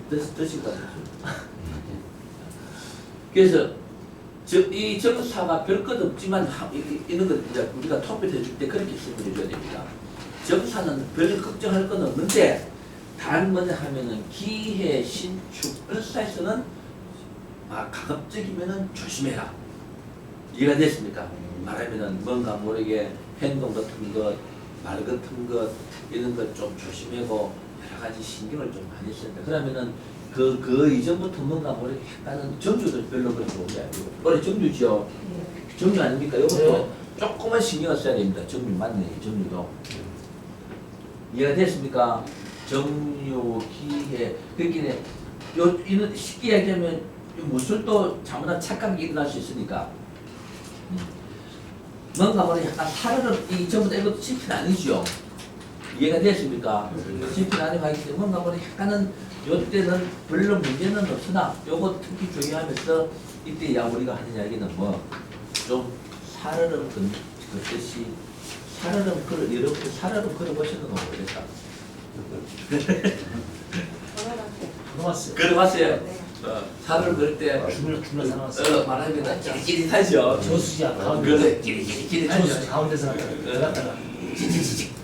드시고 가십시오. 그래서 이 정사가 별것 없지만 이런 것 이제 우리가 토픽 해줄 때 그렇게 설명해 줘야 됩니다. 정사는 별 걱정할 건 없는데 단 뭐냐 하면은 기해 신축 을사에서는 가급적이면은 조심해라. 이해가 됐습니까? 말하면은 뭔가 모르게 행동 같은 것, 말 같은 것 이런 것 좀 조심하고 여러 가지 신경을 좀 많이 써야 돼. 그러면은 그 이전부터 뭔가 모르게 약간은 정주도 별로 그렇게 좋은 게 아니고 원래 정주죠. 정주 아닙니까? 이것도 조금만 신경을 써야 됩니다. 정주 맞네, 정주도. 이해가 됐습니까? 정유, 기해, 그렇게 이런 쉽게 이야기하면 무술도 잘못하면 착각이 일어날 수 있으니까 뭔가 모르게 약간 살을 이 전부 다 이것도 집필 아니죠. 이해가 됐습니까? 집필 아니고 하기 때문에 뭔가 모르게 약간은 요때는 별로 문제는 없으나 요거 특히 주의하면서 이때 야 우리가 하는 이야기는 뭐 좀 살얼음 걷듯이 살얼음 걸어 이렇게 살얼음 걸어보시는 건 모르겠다. 들어왔어요. 걸어봤어요? 네. 살얼음 걸을 때 죽나 살아왔어. 말하면 찌릿찌릿하죠. 저수지야 가운데. 그래 찌릿찌릿하죠. 저수지 가운데서 들어갔다가. 찌릿찌릿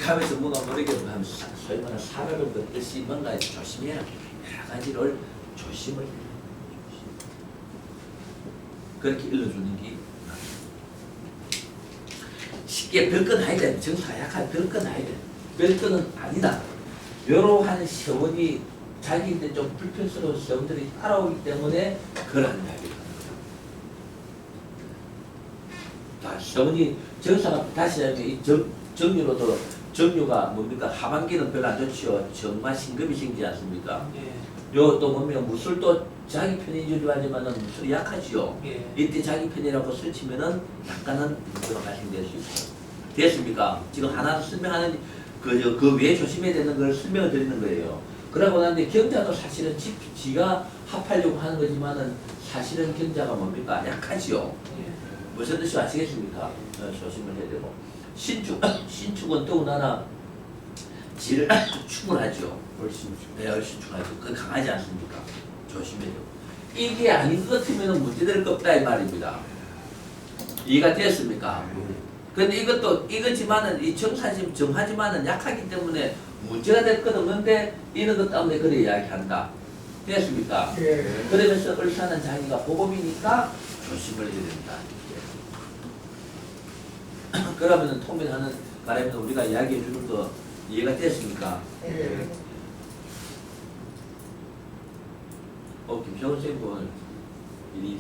하면서 뭔가 모르게 하면서 소위 말하는 살얼음 걷듯이 뭔가 조심해야 여러 가지를 조심을 그렇게 일러주는 게 쉽게 별건 아니다. 정사 약한 별건 아니다. 별건은 아니다. 이러한 세원이 자기한테 좀 불편스러운 세원들이 따라오기 때문에 그러한 이야기를 하는 거야. 세원이 정사가 다시 하면 이 정유로도 정유가 뭡니까? 하반기는 별로 안 좋지요. 정말 신급이 생기지 않습니까? 요 또 보면 무술도 자기 편인 줄 알지만은 무술이 약하지요. 이때 자기 편이라고 설치면은 약간은 문제가 발생될 수 있어요. 됐습니까? 지금 하나 설명하는 그 왜 조심해야 되는 걸 설명을 드리는 거예요. 그러고 나는데 경자도 사실은 지가 합하려고 하는 거지만은 사실은 경자가 뭡니까? 약하지요. 무슨 뜻이 아시겠습니까? 조심을 해야 되고 신축은 더군다나 지를 충분하죠. 훨씬 충분하죠. 그건 강하지 않습니까? 조심해야 되고 이게 아닌 것 같으면 문제될 거 없다 이 말입니다. 이해가 되었습니까? 근데 이것도 이거지만은 이 정하지만은 약하기 때문에 문제가 될 건 없는데 이런 것 때문에 그래 이야기한다. 됐습니까? 예. 그러면서 을사는 자기가 보검이니까 조심을 해야 된다. 그러면은 통변하는 말하면 우리가 이야기해 주는 거 이해가 됐습니까? 예. 김정은 선생님 오늘 일이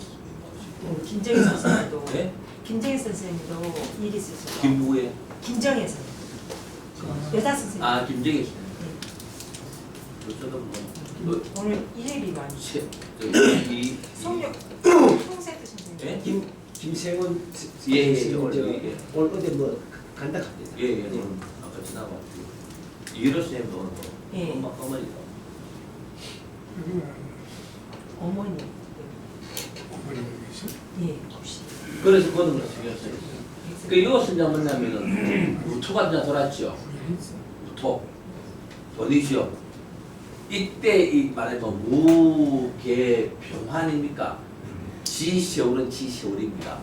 김정희 선생님도 네? 김정희 선생님도 일이 있으시고 김누구의? 김정희 선생님 여자 선생님 아 김정희 선생님. 저도 뭐 오늘 일일이 많이 이 송세트 선생님 예? 김세원 예. 오늘 어디 뭐 간다 갑니다. 예. 아까 지나고 이런 선생님도 오늘 뭐 예. 어머니가 여기는 어머니 어머니가 계시. 예 혹시 그래서 그거는 거 신경 써요. 그 이것은 이제 뭐냐면은 무토가 이제 돌았죠. 무토 돈이죠. 이때 이 말하면 무계병환입니까? 지세월은 지세월입니다.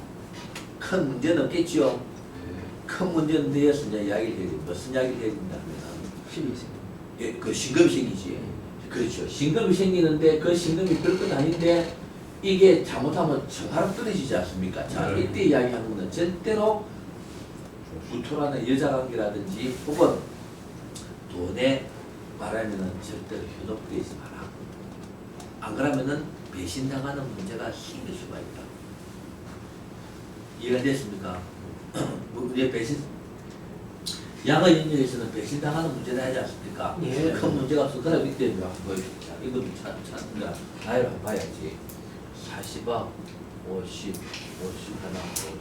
큰 문제는 없겠죠. 큰 문제는 되어서 이제 이야기를 해야 됩니다. 무슨 이야기를 해야 됩니다 하면 힘이 있어요. 예, 그 신금이 생기지. 그렇죠. 신금이 생기는데 그 신금이 별건 아닌데 이게 잘못하면 정화로 떨어지지 않습니까? 자, 이때 이야기하는 거는 절대로 무토라는 여자 관계라든지 혹은 돈에 말하면은 절대로 현혹되지 마라. 안 그러면은 배신당하는 문제가 생길 수가 있다. 이해가 됐습니까? 뭐 이제 배신 양어 영역에서는 배신당하는 문제를 하지 않습니까? 예. 큰 문제가 없어. 그럼 이때 뭐 이거 찾는다. 나이를 한번 봐야지. 40억, 50, 50 하나, 50,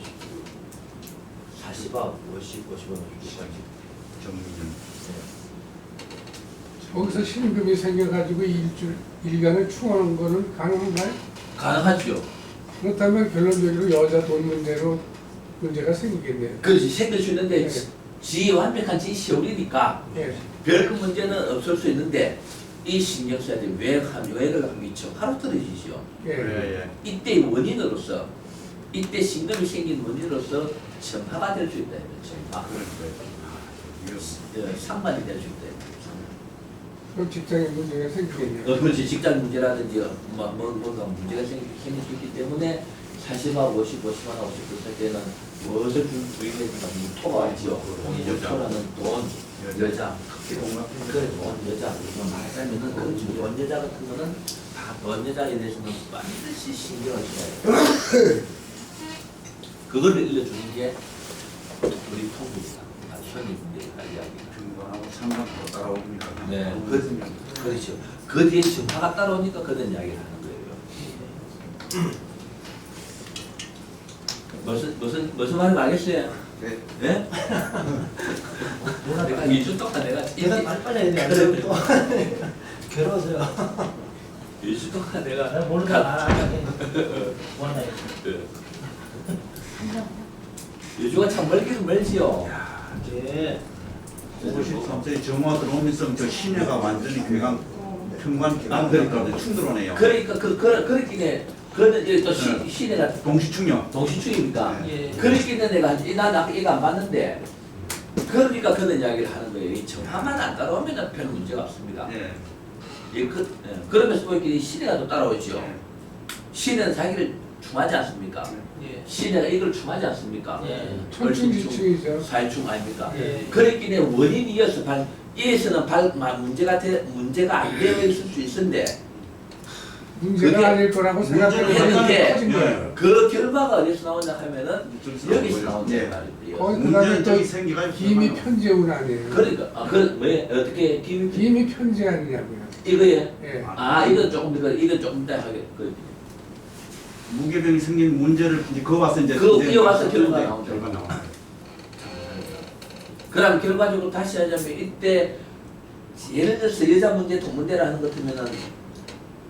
40억, 50, 50원, 50까지. 정리는 거기서 신금이 생겨가지고 일간을 충원한 거는 가능한가요? 가능하죠. 그렇다면 결론적으로 여자 돈 문제로 문제가 생기겠네요. 그렇지 생길 수 있는데 네. 지 완벽한 지 시월이니까 예. 별 문제는 없을 수 있는데 이 신경 써야 돼. 외액을 하면 미쳐 바로 떨어지죠. 예. 이때 원인으로서 이때 신금이 생긴 원인으로서 전파가 될 수 있다. 전파. 상관이 될 수 있다. 그럼 직장에 문제가 생기겠네요. 그렇지 직장 문제라든지 뭔가 문제가 생길 수 있기 때문에 40만 50, 50만 50% 때는 무엇을 주의해야 토가 왔죠. 토라는 돈, 여자, 그래 돈, 여자 이거 말하자면은 돈 여자 같은 거는 다 돈 여자에 대해서는 반드시 신경을 써야 돼요. 그걸 일러주는 게 우리 통부입니다. 현입인데 이야기가. 중간하고 상관으로 따라옵니다. 네, 그렇죠. 그 뒤에 전파가 따라오니까 그런 이야기를 하는 거예요. 무슨 말인지 알겠어요? 네. 네? 내가 2주 동안 내가 계산 빨리빨리 해야 돼. 또 괴로워서요. 2주 동안 내가 내가 모르다 말하게. 원해. 2주가 참 멀기는 멀지요. 이제 53세 정화 들어오면서 저 시내가 완전히 괴강 평관 괴강되니까 충돌하네요. 그러니까 그렇긴 해. 그런데 이제 또 시내가 동시충격. 동시충입니까? 예. 그렇긴 해. 내가 난 이거 안 봤는데 그러니까 그런 이야기를 하는 거예요. 이 정화만 안 따라오면 별 문제가 없습니다. 예. 그러면서 또 이렇게 시내가 또 따라오죠. 시내는 자기를 충하지 않습니까? 예. 시내가 이걸 충하지 않습니까? 예. 천충지충이죠. 사회충 아닙니까? 예. 그렇긴 해. 원인이어서 이에서는 문제가 안 되어 있을 수 있는데 문제가 그게 아닐 거라고 생각했는데 터진 거예요. 그 결과가 어디서 나오냐 하면은 저기서 여기서 나오고요. 나온다 예. 말이에요. 거의 문제는 그다음에 저기 또 생기가 기미 편제운 아니에요. 그러니까 왜 어떻게 기미 편제 아니냐고요. 이거에 예. 이건 조금 이따 하게 무게병이 생긴 문제를 이제 그거 와서 이제 그거 이어가서 결과가 나온다. 결과 나와요. 그럼 결과적으로 다시 하자면 이때 예를 들어서 여자 문제, 돈 문제를 하는 것 같으면은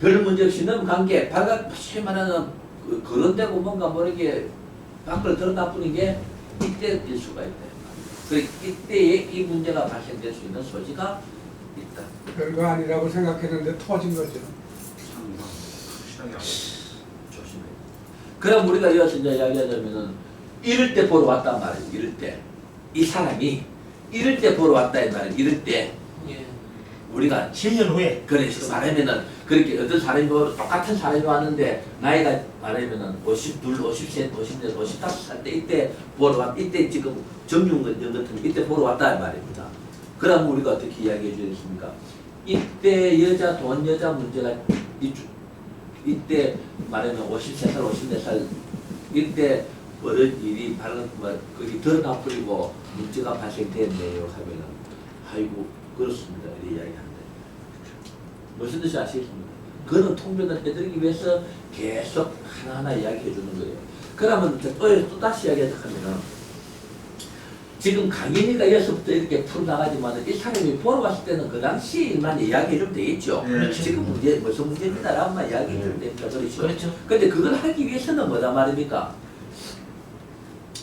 별 문제 없이 넘어간 게 발각시 말하는 거론되고 뭔가 모르게 밖으로 드러나뿐인 게 이때일 수가 있다. 그 이때에 이 문제가 발생될 수 있는 소지가 있다. 별거 아니라고 생각했는데 터진 거죠. 조심해. 그럼 우리가 이어서 이제 이야기하자면은 이럴 때 보러 왔단 말이에요. 이럴 때. 이 사람이 이럴 때 보러 왔다 이 말이에요. 이럴 때. 예. 우리가 7년 후에. 그래서 말하면은 그렇게 어떤 사람이 똑같은 사람이 왔는데 나이가 말하면은 52, 50세, 50년, 55살 때 이때 보러 왔 이때 지금 정윤건 같은 이때 보러 왔다 이 말입니다. 그럼 우리가 어떻게 이야기해 주겠습니까? 이때 여자 돈 여자 문제가 이때 말하면 53살, 54살 이때 어떤 일이 거기 드러나 버리고 문제가 발생됐네요 하면은 아이고 그렇습니다 이렇게 이야기합니다. 무슨 뜻이 아시겠습니까? 그거는 통변을 해드리기 위해서 계속 하나하나 이야기해 주는 거예요. 그러면 또 다시 이야기하자면은 지금 강인이가 이어서부터 이렇게 풀어나가지만 이 사람이 보러 왔을 때는 그 당시 일만 이야기해 주면 되겠죠. 네. 지금 문제 무슨 문제입니다라고만 이야기해 주면 됩니다. 그렇죠? 그렇죠. 근데 그걸 하기 위해서는 뭐다 말입니까?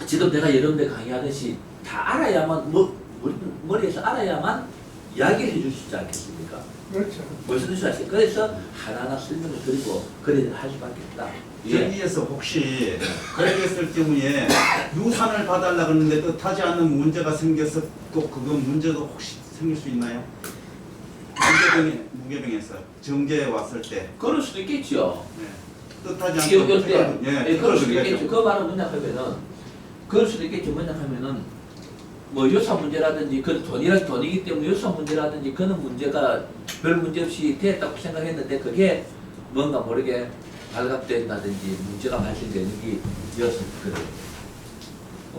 지금 내가 여러분들 강의하듯이 다 알아야만 머리에서 알아야만 이야기를 해줄 수 있지 않겠습니까? 그렇죠. 무슨 뜻이 아시죠? 그래서 하나하나 설명을 드리고 그래 할 수밖에 없다. 예. 여기에서 혹시 그렇게 했을 경우에 유산을 봐달라 그러는데 뜻하지 않는 문제가 생겨서 또 그거 문제도 혹시 생길 수 있나요? 무게병에서 정제에 왔을 때 그럴 수도 있겠죠. 뜻하지 않는 요때 예, 그럴 수도 있겠죠. 그 말은 뭐냐 하면은 그럴 수도 있겠죠. 뭐냐 하면은 뭐 요사 문제라든지 그 돈이기 때문에 요사 문제라든지 그런 문제가 별 문제 없이 됐다고 생각했는데 그게 뭔가 모르게 발각된다든지 문제가 발생되는 게 이어서 그래요.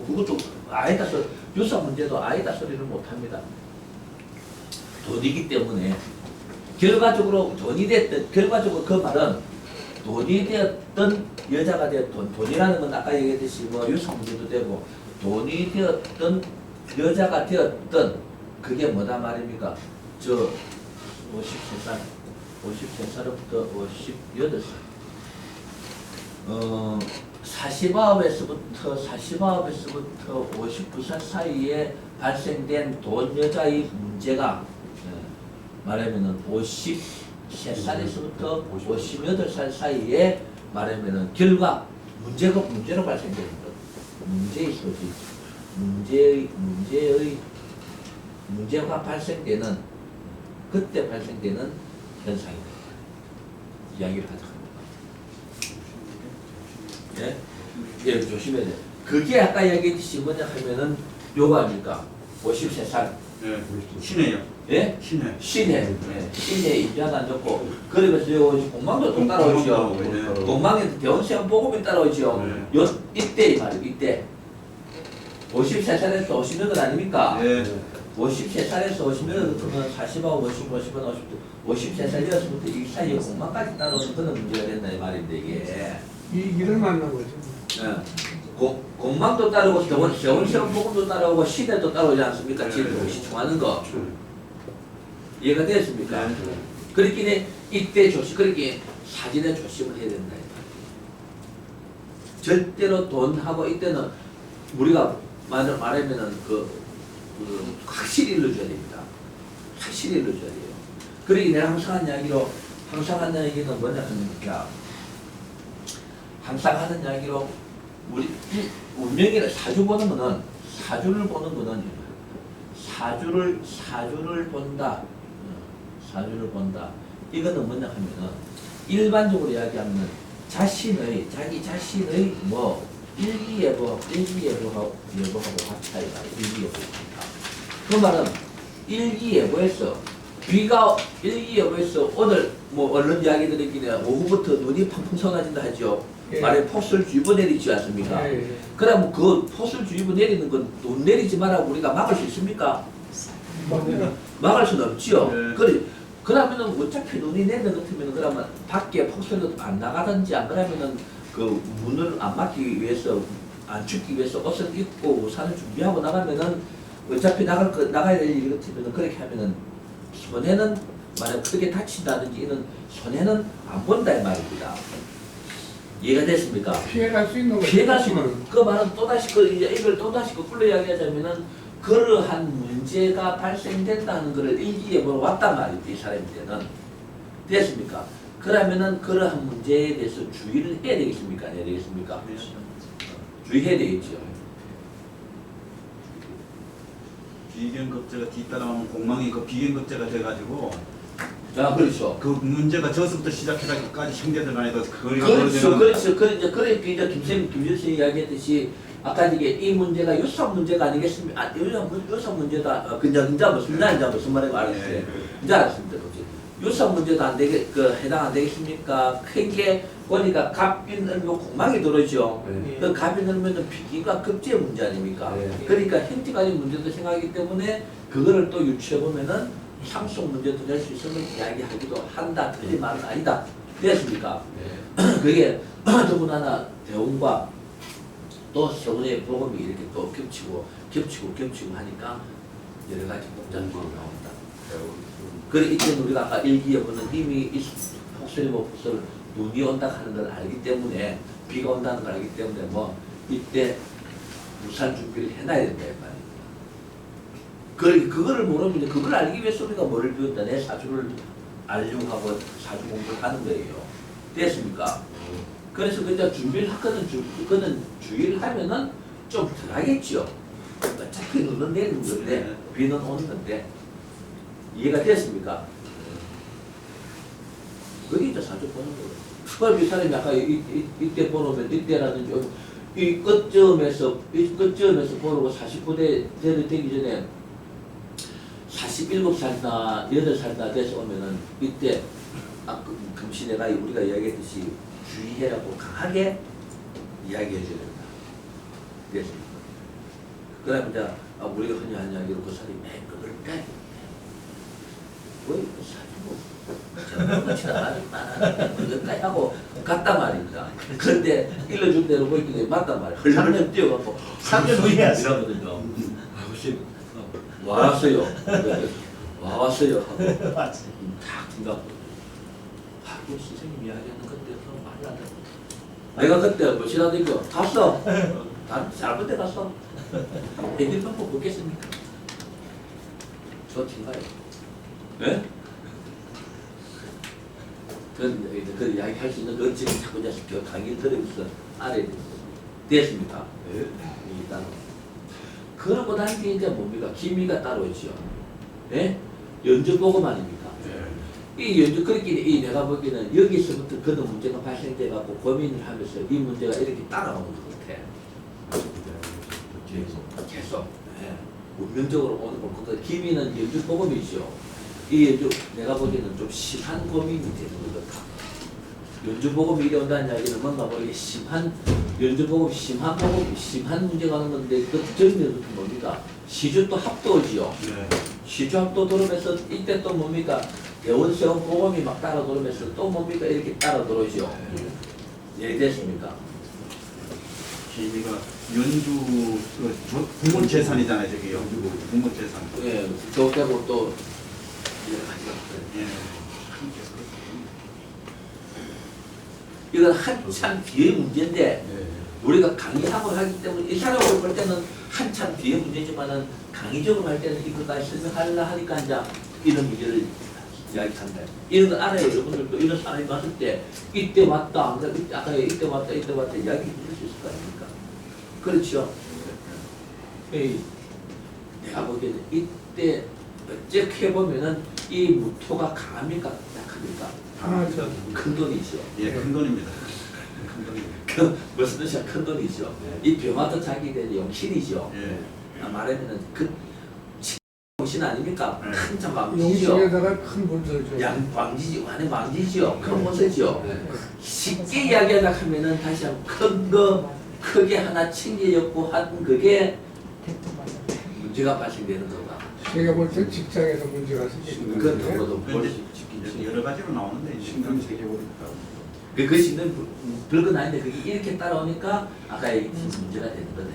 그것도 아니다 소리, 유사 문제도 아니다 소리를 못합니다. 돈이기 때문에 결과적으로 돈이 됐든 결과적으로 그 말은 돈이 되었던 여자가 되었던 돈이라는 건 아까 얘기했듯이 뭐 유사 문제도 되고 돈이 되었던 여자가 되었던 그게 뭐다 말입니까? 저 53살부터 58살 49에서부터 59살 사이에 발생된 돈 여자의 문제가 말하면은 53살에서부터 58살 사이에 말하면은 결과 문제로 발생되는 것. 문제의 소지. 문제가 발생되는 그때 발생되는 현상입니다. 이야기를 하자. 예? 예, 조심해야 돼. 그게 아까 얘기했듯이 뭐냐 하면은 요거 아닙니까? 53살. 네. 신해요. 예? 신해. 신해. 예. 신해 입장도 안 좋고. 그러면서 요 공망도 또 따라오죠. 네. 공망에 대원시험 보고비 따라오죠. 네. 요, 이때 이 말이에요, 이때. 53살에서 50년 아닙니까? 네. 53살에서 50년 그러면 40하고 50은 53살이었으부터 이 사이에 공망까지 따라오는 그런 문제가 된다 이 말인데 이게. 이 길을 만난 거죠. 예. 공망도 따르고 세월시험 보고도 따라오고 시대도 따라오지 않습니까? 지금 시청하는 거. 이해가 되었습니까? 그렇기 이때 그렇게 사진에 조심을 해야 된다. 절대로 돈하고 이때는 우리가 말하면은 확실히 일러줘야 됩니다. 확실히 일러줘야 돼요. 그러기 내가 항상 하는 얘기는 뭐냐 하니까 항상 하는 이야기로 우리 운명이라 사주를 보는 거는 사주를 본다. 사주를 본다. 이거는 뭐냐 하면은 일반적으로 이야기하면 자기 자신의 뭐 일기예보하고 같아요. 일기예보입니다. 그 말은 일기예보에서 오늘 뭐 언론 이야기 들었기는 오후부터 눈이 펑펑 쏟아진다 하죠. 예. 말에 폭설주의보 내리지 않습니까? 예, 예. 그럼 그 폭설주의보 내리는 건 눈 내리지 말라고 우리가 막을 수 있습니까? 막을 수는 없지요. 네. 그러면은 어차피 눈이 내리는 것 같으면 그러면 밖에 폭설도 안 나가든지 안 그러면은 그 문을 안 막기 위해서 안 춥기 위해서 옷을 입고 우산을 준비하고 나가면은 어차피 나가야 될 일 같으면은 그렇게 하면은 손해는 만약 크게 다친다든지 이런 손해는 안 본다 이 말입니다. 이해가 됐습니까? 피해갈 수 있는 거죠. 피해갈 수 있는 그 말은 또다시 이걸 또다시 거꾸로 이야기하자면은 그러한 문제가 발생된다는 것을 일기예보로 왔단 말이지 이 사람한테는. 됐습니까? 그러면은 그러한 문제에 대해서 주의를 해야 되겠습니까? 안 해야 되겠습니까? 주의해야 되겠죠. 비견급제가 뒤따라오면 공망이 그 비견급제가 돼가지고 자, 그렇죠. 그 문제가 저서부터 시작해가지고까지 형제들 간에도 그거가 그렇죠. 그러니까 김선생 이야기했듯이 아까 이 문제가 유사 문제가 아니겠습니까? 유사 문제다. 이제 무슨 말인지 알았어요. 이제 알았습니다. 유사 문제도 안 되게 해당 안 되겠습니까? 크게 보니까 갑인을면 공망이 들어오죠. 네. 그 갑인을면은 비기가 급제 문제 아닙니까? 네. 그러니까 형태가지 문제도 생각하기 때문에 그거를 또 유추해 보면은 상속 문제도 될 수 있으면 이야기하기도 한다. 틀린 말은 아니다. 됐습니까? 그게 더군다나 대운과 또 세운의 복음이 이렇게 또 겹치고 하니까 여러 가지 복잡한 게 나온다. 그래 이때는 우리가 아까 일기예보는 이미 폭설이 폭설 눈이 온다 하는 걸 알기 때문에 비가 온다는 걸 알기 때문에 뭐 이때 우산 준비를 해놔야 된다 이 말이에요. 그거를 모르면 이제 그걸 알기 위해서 우리가 뭐를 배운다. 내 사주를 알려고 하고 사주 공부를 하는 거예요. 됐습니까? 그래서 그냥 준비를 하거든 주의를 하면은 좀 덜하겠죠. 어차피 눈은 내리는 건데 비는 오는 건데 이해가 됐습니까? 그게 이제 사주 보는 거예요. 그럼 이 사람이 아까 이때 보면 이때라든지 이 끝점에서 보고 49대 되기 전에 47살이나 8살이나 돼서 오면은 이때 금시 내가 우리가 이야기했듯이 주의해라고 강하게 이야기해줘야 된다. 됐습니까? 그다음 이제 우리가 흔히 하는 이야기로 그 살이 매끈을 까야 돼. 왜 살이 뭐 저거치나 그것까지 하고 갔단 말입니다. 그런데 일러준 대로 보이길래 맞단 말이야. 흘러흘러 뛰어가고 3년 후에 이러거든요. 아버지 왔어요. 왔어요 하고 맞지. 탁 생각하고 그 선생님 이야기하는 그때서 말이 안 돼. 내가 그때 뭐 지나다니고 갔어. 난 잘못돼 갔어. 애들 방법 없겠습니까? 저 친가요? 예? 그 이야기 할 수 있는 그 지금 자꾸 이제 강의를 들으면서 알아야 됐습니까? 네. 일단 그러고 난 게 이제 뭡니까? 기미가 따로 있죠. 예? 연주 보고 말입니다. 이 연주 그렇게 이 내가 보기에는 여기서부터 그런 문제가 발생돼 갖고 고민을 하면서 이 문제가 이렇게 따라오는 것 같아. 계속. 예. 운명적으로 오는 거. 그 기미는 연주 복음이죠. 이 연주 내가 보기에는 좀 심한 고민이 되는 것 같아. 연주 복음이 이래 온다는 이야기는 뭔가 모르게 심한 연주 복음 심한 복음 심한 문제가 오는 건데 그 전면부터 뭡니까? 시주 또 합도지요. 네. 시주 합도 들으면서 이때 또 뭡니까? 대원세원 복음이 막 따라 들으면서 또 뭡니까? 이렇게 따라 들어오죠. 예, 됐습니까? 기미가 연주 국문 재산이잖아요. 저기 연주 국문 재산. 예, 또 빼고 또 여러 가지가 있어요. 예. 이건 한참 뒤의 문제인데 우리가 강의하고 하기 때문에 일상적으로 볼 때는 한참 뒤의 문제지만은 강의적으로 할 때는 이것까지 설명하려 하니까 이제 이런 문제를 이야기한다. 이런 거 알아요. 여러분들도 이런 사람이 왔을 때 이때 왔다, 안 그래? 아까 이때 왔다 이야기 해줄 수 있을 거 아닙니까? 그렇죠. 에이, 내가 보기에는 이때 어떻게 보면은 이 무토가 강합니까? 약합니까? 강하죠. 큰 돈이죠. 예, 큰 돈입니다. 큰 돈입니다. 그 무슨 뜻이야? 큰 돈이죠. 이 병화도 자기의 용신이죠. 예. 말하면은 그 용신 아닙니까? 네. 큰 참 왕지죠. 용신에다가 큰 분들죠. 양 왕지지, 완의 왕지죠. 큰 모세죠. 쉽게 이야기하자 하면은 다시 한번 큰 거 크게 하나 챙겨졌고 한 그게 문제가 발생되는 거다. 제가 볼 때 직장에서 문제가 생기는 그건 건데 더더욱 근데 볼수 여러 가지로 나오는데 신경 새겨버린다. 그 신은 별건 아닌데 그게 이렇게 따라오니까 아까 얘기했듯이 문제가 되는 거네.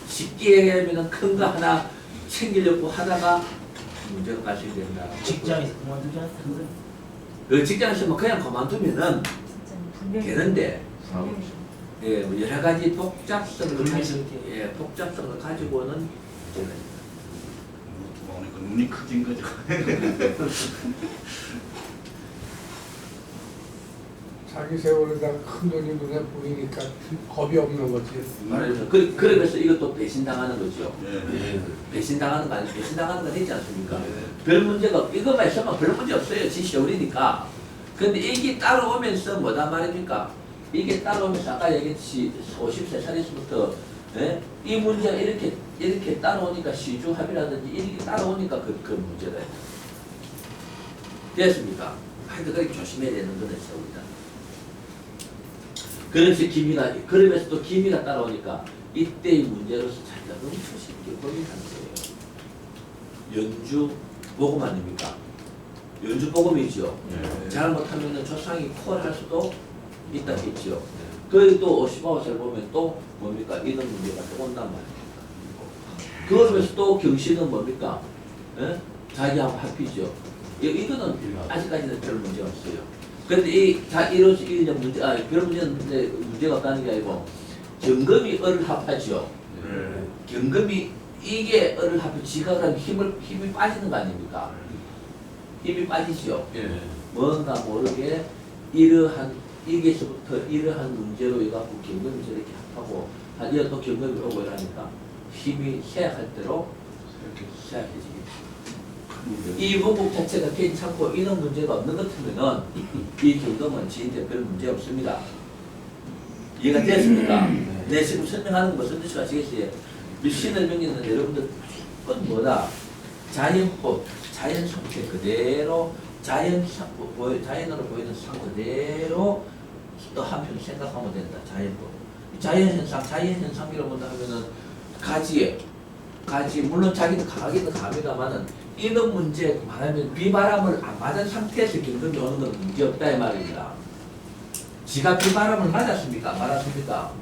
쉽게 얘기하면 큰 거 하나 챙기려고 하다가 문제가 발생된다. 직장에서 그만두지 않았어. 그 직장에서 뭐 그냥 그만두면은 되는데 예, 뭐 여러 가지 복잡성을 복잡성을 가지고는 문제가 있다. 누가 오니까 눈이 커진 거죠. 자기 세월에다가 큰 돈이 눈에 보이니까 겁이 없는 거지. 말하자면 그러면서 이것도 배신당하는 거죠. 예. 배신당하는 거 아니에요. 배신당하는 건 있지 않습니까? 별 문제가 이것만 있으면 별 문제 없어요. 지 시월이니까. 근데 이게 따라오면서 뭐다 말입니까? 이게 따라오면서 아까 얘기했듯이 53살에서부터 예? 이 문제가 이렇게 따라오니까 시주합이라든지 이렇게 따라오니까 그 문제가 있다. 됐습니까? 하여튼 그렇게 조심해야 되는 거는 우리가. 그러면서 또 기미가 따라오니까 이때의 문제로서 자기가 너무 쉽게 고민하는 거예요. 연주 복음 아닙니까? 연주 복음이죠. 잘못하면 조상이 콜할 수도 있다겠죠. 그또 55살 보면 또 뭡니까? 이런 문제가 또 온단 말입니다. 그러면서 또 경신은 뭡니까? 예? 자기하고 합이죠. 이거는 아직까지는 별 문제 없어요. 그런데 이로서 이제 별 문제가 없다는 게 아니고 경금이 을을 합하죠. 경금이 이게 을을 합해 지가 힘이 빠지는 거 아닙니까? 힘이 빠지죠. 뭔가 모르게 이게서부터 이러한 문제로 해갖고 경금이 저렇게 합하고 이어 또 경금이 오고 이러니까 힘이 쇠약할 대로 쇠약해지겠죠. 이 원국 자체가 괜찮고 이런 문제가 없는 것 같으면은 이 경금은 지인들 별 문제 없습니다. 이해가 됐습니까? 내 지금 설명하는 거 무슨 뜻인지 아시겠어요? 신을 명리는 여러분들 무조건 뭐다? 자연법, 자연 속체 그대로 자연으로 보이는 상 그대로 또 한편 생각하면 된다. 자연현상이라고 하면은 가지 물론 자기는 강하게는 강합니다만은 이런 문제 말하면 비바람을 안 맞은 상태에서 긴급이 오는 건 문제 없다 이 말입니다. 지가 비바람을 맞았습니까? 말았습니까?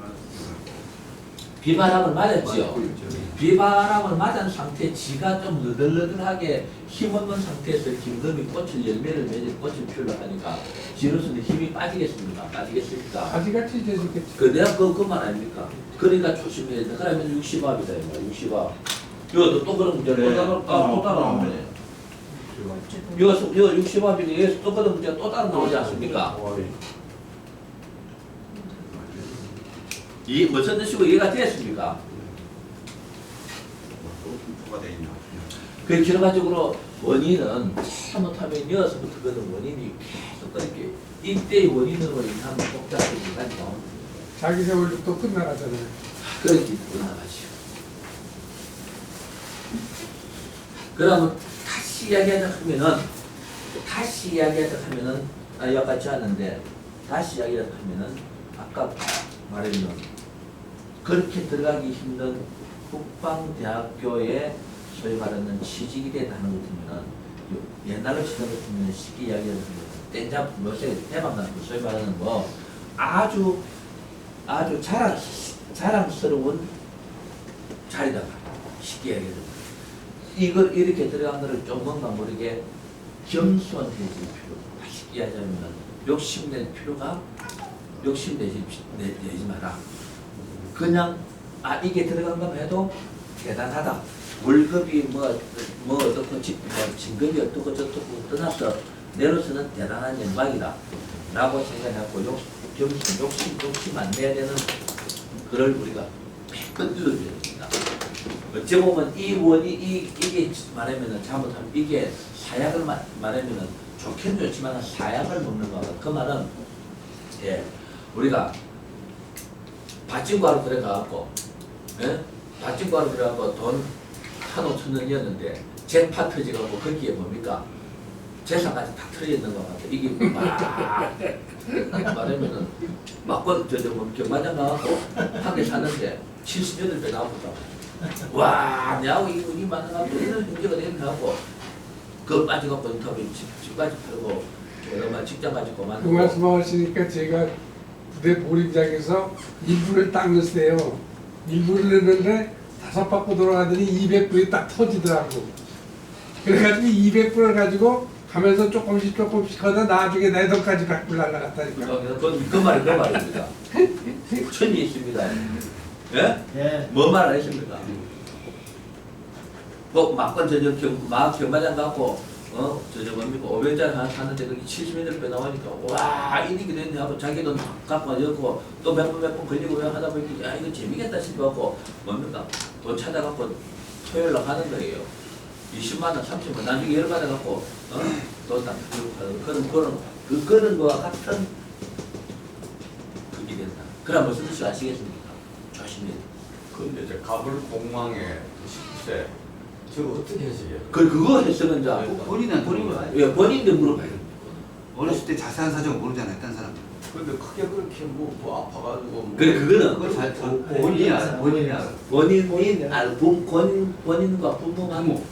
비바람을 맞았지요. 비바람을 맞은 상태 지가 좀 너덜너덜하게 힘없는 상태에서 긴급이 꽃을 열매를 맺을 꽃을 피우려 하니까 지로서는 힘이 빠지겠습니까? 빠지겠습니까? 가지가 찢어지겠지. 그 내가 그것만 아닙니까? 그러니까 조심해야 돼. 그러면 60합이다 이 말이야. 60합. 이것도 또 그런 문제를 또 다른 문제. 이거 60합인데 여기서 또 그런 문제가 또 다른 나오지 않습니까? 이 무슨 뜻이고 이해가 됐습니까? 뭐가 돼 있나? 그 결과적으로 원인은 잘못하면 이어서부터 그런 원인이 계속 그렇게 이때의 원인으로 인한 복잡한 일까지 나옵니다. 자기 세월도 또 끝나가잖아요. 그렇게 끝나가죠. 그러면 다시 이야기하자 하면은 여기까지 하는데 다시 이야기하자 하면은 아까 말했는 그렇게 들어가기 힘든 국방대학교에 소위 말하는 취직이 된다는 것 같으면은 옛날로 치는 것 같으면 쉽게 이야기하면 땡잡 뭐세 대박나는 거 소위 말하는 뭐 아주 자랑스러운 자리다 쉽게 이야기하면 이걸 이렇게 들어간 거를 좀 뭔가 모르게 겸손해질 필요가 쉽게 하자면 욕심낼 필요가 욕심내지 마라. 그냥 이게 들어간 것만 해도 대단하다. 월급이 뭐 어떻고 진급이 어떻고 저떻고 떠나서 내로서는 대단한 영광이다. 라고 생각하고 욕심 안 내야 되는 그걸 우리가 건드려야 됩니다. 어찌 보면 이게 말하면은 잘못하면 이게 사약을 말하면은 좋긴 좋지만 사약을 먹는 거다. 그 말은 우리가 밭진구하러 들어가갖고 밭진구하러 들어가고 돈 1,500,000원이었는데 젠파 터지가고 거기에 뭡니까? 재산까지 다 틀어있는 것 같아. 이게 말하면은 막고 경마장 가갖고 한 개 샀는데 78배 나오거든. 와, 내하고 이 만나갖고 이런 문제가 되겠나고 그거 빠져갖고 집까지 팔고 직장 가지고 그 만들고. 말씀하시니까 제가 부대 보림장에서 일부를 딱 넣었어요. 일부를 넣었는데 5바퀴 돌아가더니 200불이 딱 터지더라고. 그래가지고 200불을 가지고 가면서 조금씩 하다 나중에 내 돈까지 100불 날라갔다니까. 그 말입니다. 천이 있습니다. 예? 예. 뭐 말하셨습니까? 뭐 막건 경마장 갖고 뭡니까 500짜리 하나 샀는데 그게 70몇 배 나오니까 와 이렇게 됐네 하고 자기 돈 갖고 와서 또 몇 번 걸리고 왜 하다 보니까 야 이거 재미겠다 싶어갖고 뭡니까 돈 찾아갖고 토요일날 하는 거예요. 20만 원, 30만 원 나중에 열받아갖고 돈 딱 그런 거와 같은 그게 된다. 그럼 무슨 뜻이 아시겠습니까? 조심해야 돼. 근데 이제 갑을 공망에 10세 저거 어떻게 해석해요? 그거 해석은 이제 본인들 물어봐야 돼. 어렸을 때 자세한 사정 모르잖아요, 딴 사람. 근데 크게 그렇게 뭐 아파가지고 뭐 그래 그거는 본인이 알아. 본인과 부모만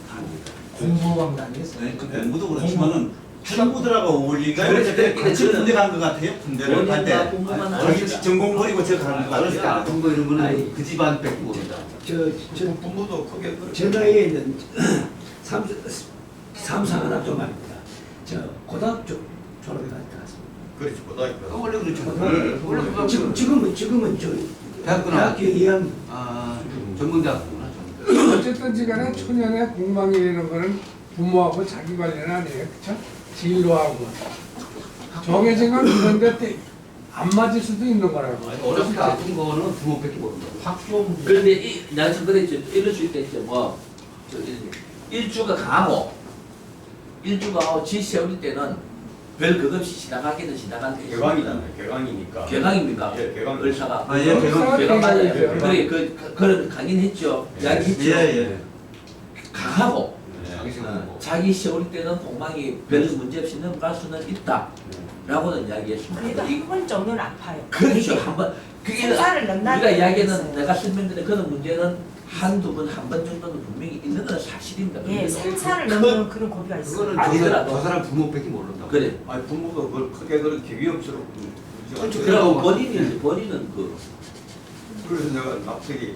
공부왕도 아니겠어요? 네, 그 공부도 그렇지만은 친구들하고 어울리가 그렇지, 같이 그렇지. 군대 간 것 같아요. 군대를 갈 때. 본인과 부모만 자기 알았다. 전공 버리고 저 가는 것 어렸을 때 같아요. 아픈 거 이런 거는 그 집안 뺏고 저 부모도 크게 그렇게 제 나이에 있는 3, 4나 좀 아닙니다. 저 고등학교 졸업해 갔습니다. 그렇지 고등학교 원래 그렇죠. 원래 지금은 저 대학교 대학교 2학년 아, 전문대학교구나. 어쨌든지 간에 초년에 공망이라는 거는 부모하고 자기 관련 아니에요. 그쵸? 진로하고. 정해진 건 그런데 안 맞을 수도 있는 거라고. 어렸을 때 아픈 거는 부모밖에 모른다. 학종 그런데 내가 지금 그랬죠. 이럴 수 있겠죠. 일주가 강하고 지 세울 때는 별 그것 없이 지나가기는 지나간대. 개강이잖아요. 개강이니까. 개강입니까? 예, 개강. 의사가. 아, 예, 개강. 개강 맞아요. 개강이죠. 그래 그런 강의는 했죠. 이야기했죠. 예. 강하고 자기 생각으로. 자기 시험 때는 공망이 별 문제 없이 넘어갈 수는 있다라고는 이야기했습니다. 그래도 한 번 정도는 아파요. 그렇죠. 한번 그게 생사를 넘나는 우리가 이야기는 있어요. 내가 설명드린 그런 문제는 한두 번, 한 번 정도는 분명히 있는 건 사실입니다. 예, 그래도 생사를 넘는 그런 고비가 있어요. 그거는 아니더라도. 저 사람 부모밖에 모른다고. 그래. 아니 부모가 그걸 크게 그렇게 위협스럽고. 그렇죠. 그리고 본인은 그 그래서 내가 갑자기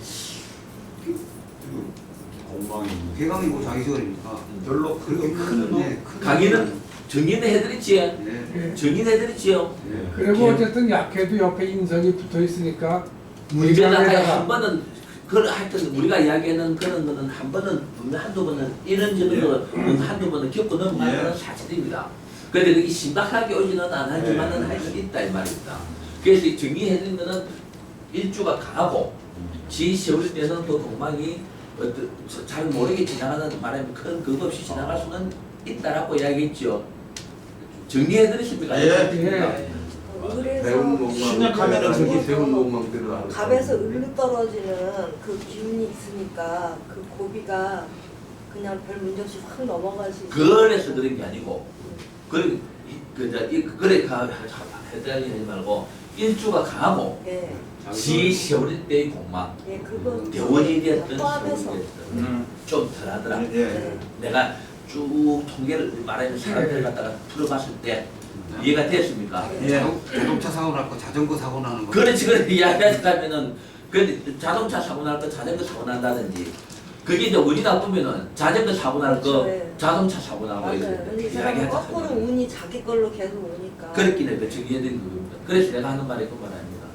공방이 개강이고 장시원이니까 별로 그렇게 큰 강의는 정인해드렸지요. 네. 정인해드렸지요. 네. 그리고 어쨌든 약해도 옆에 인성이 붙어 있으니까 문제가 한 문장에다가 번은 그 하여튼 우리가 이야기하는 그런 거는 한 번은 한두 번은 이런저런 거 한두 번은 겪고 넘어가는 건 사실입니다. 그런데 그게 심각하게 오지는 않았지만은 할 수 있다 이 말입니다. 그래서 이 정리해드린 거는 일주가 강하고 지 세울 때는 그 공망이 잘 모르게 지나가는 말하면 큰 그거 없이 지나갈 수는 있다라고 이야기했죠. 정리해드리십니까? 예. 배운 그래서 신약하면은 저기 배운 것만대로 하는 갑에서 을로 떨어지는 그 기운이 있으니까 그 고비가 그냥 별 문제 없이 확 넘어갈 수 있어요. 그래서 그런 게 아니고 그래 해달리 하지 말고 일주가 강하고 예, 지 세울 때의 공망 예, 그거 대원이 되었던 포함해서. 세월이 됐던 좀 덜하더라. 예. 내가 쭉 통계를 말하면 사람들 갖다가 풀어봤을 때 이해가 됐습니까? 예. 자동차 사고 날거 자전거 사고 나는 거. 그렇지, 그렇지. 이야기하자면은, 그 자동차 사고 날 거 자전거 사고 난다든지, 그게 이제 운이 나쁘면은 자전거 사고 날 거, 그렇죠, 예. 자동차 사고 나고 맞아요. 근데 이 사람은 거꾸로 운이 자기 걸로 계속 오니까. 그렇긴 해. 정리해드린 그겁니다. 그래서 내가 하는 말이 그 말 아닙니다.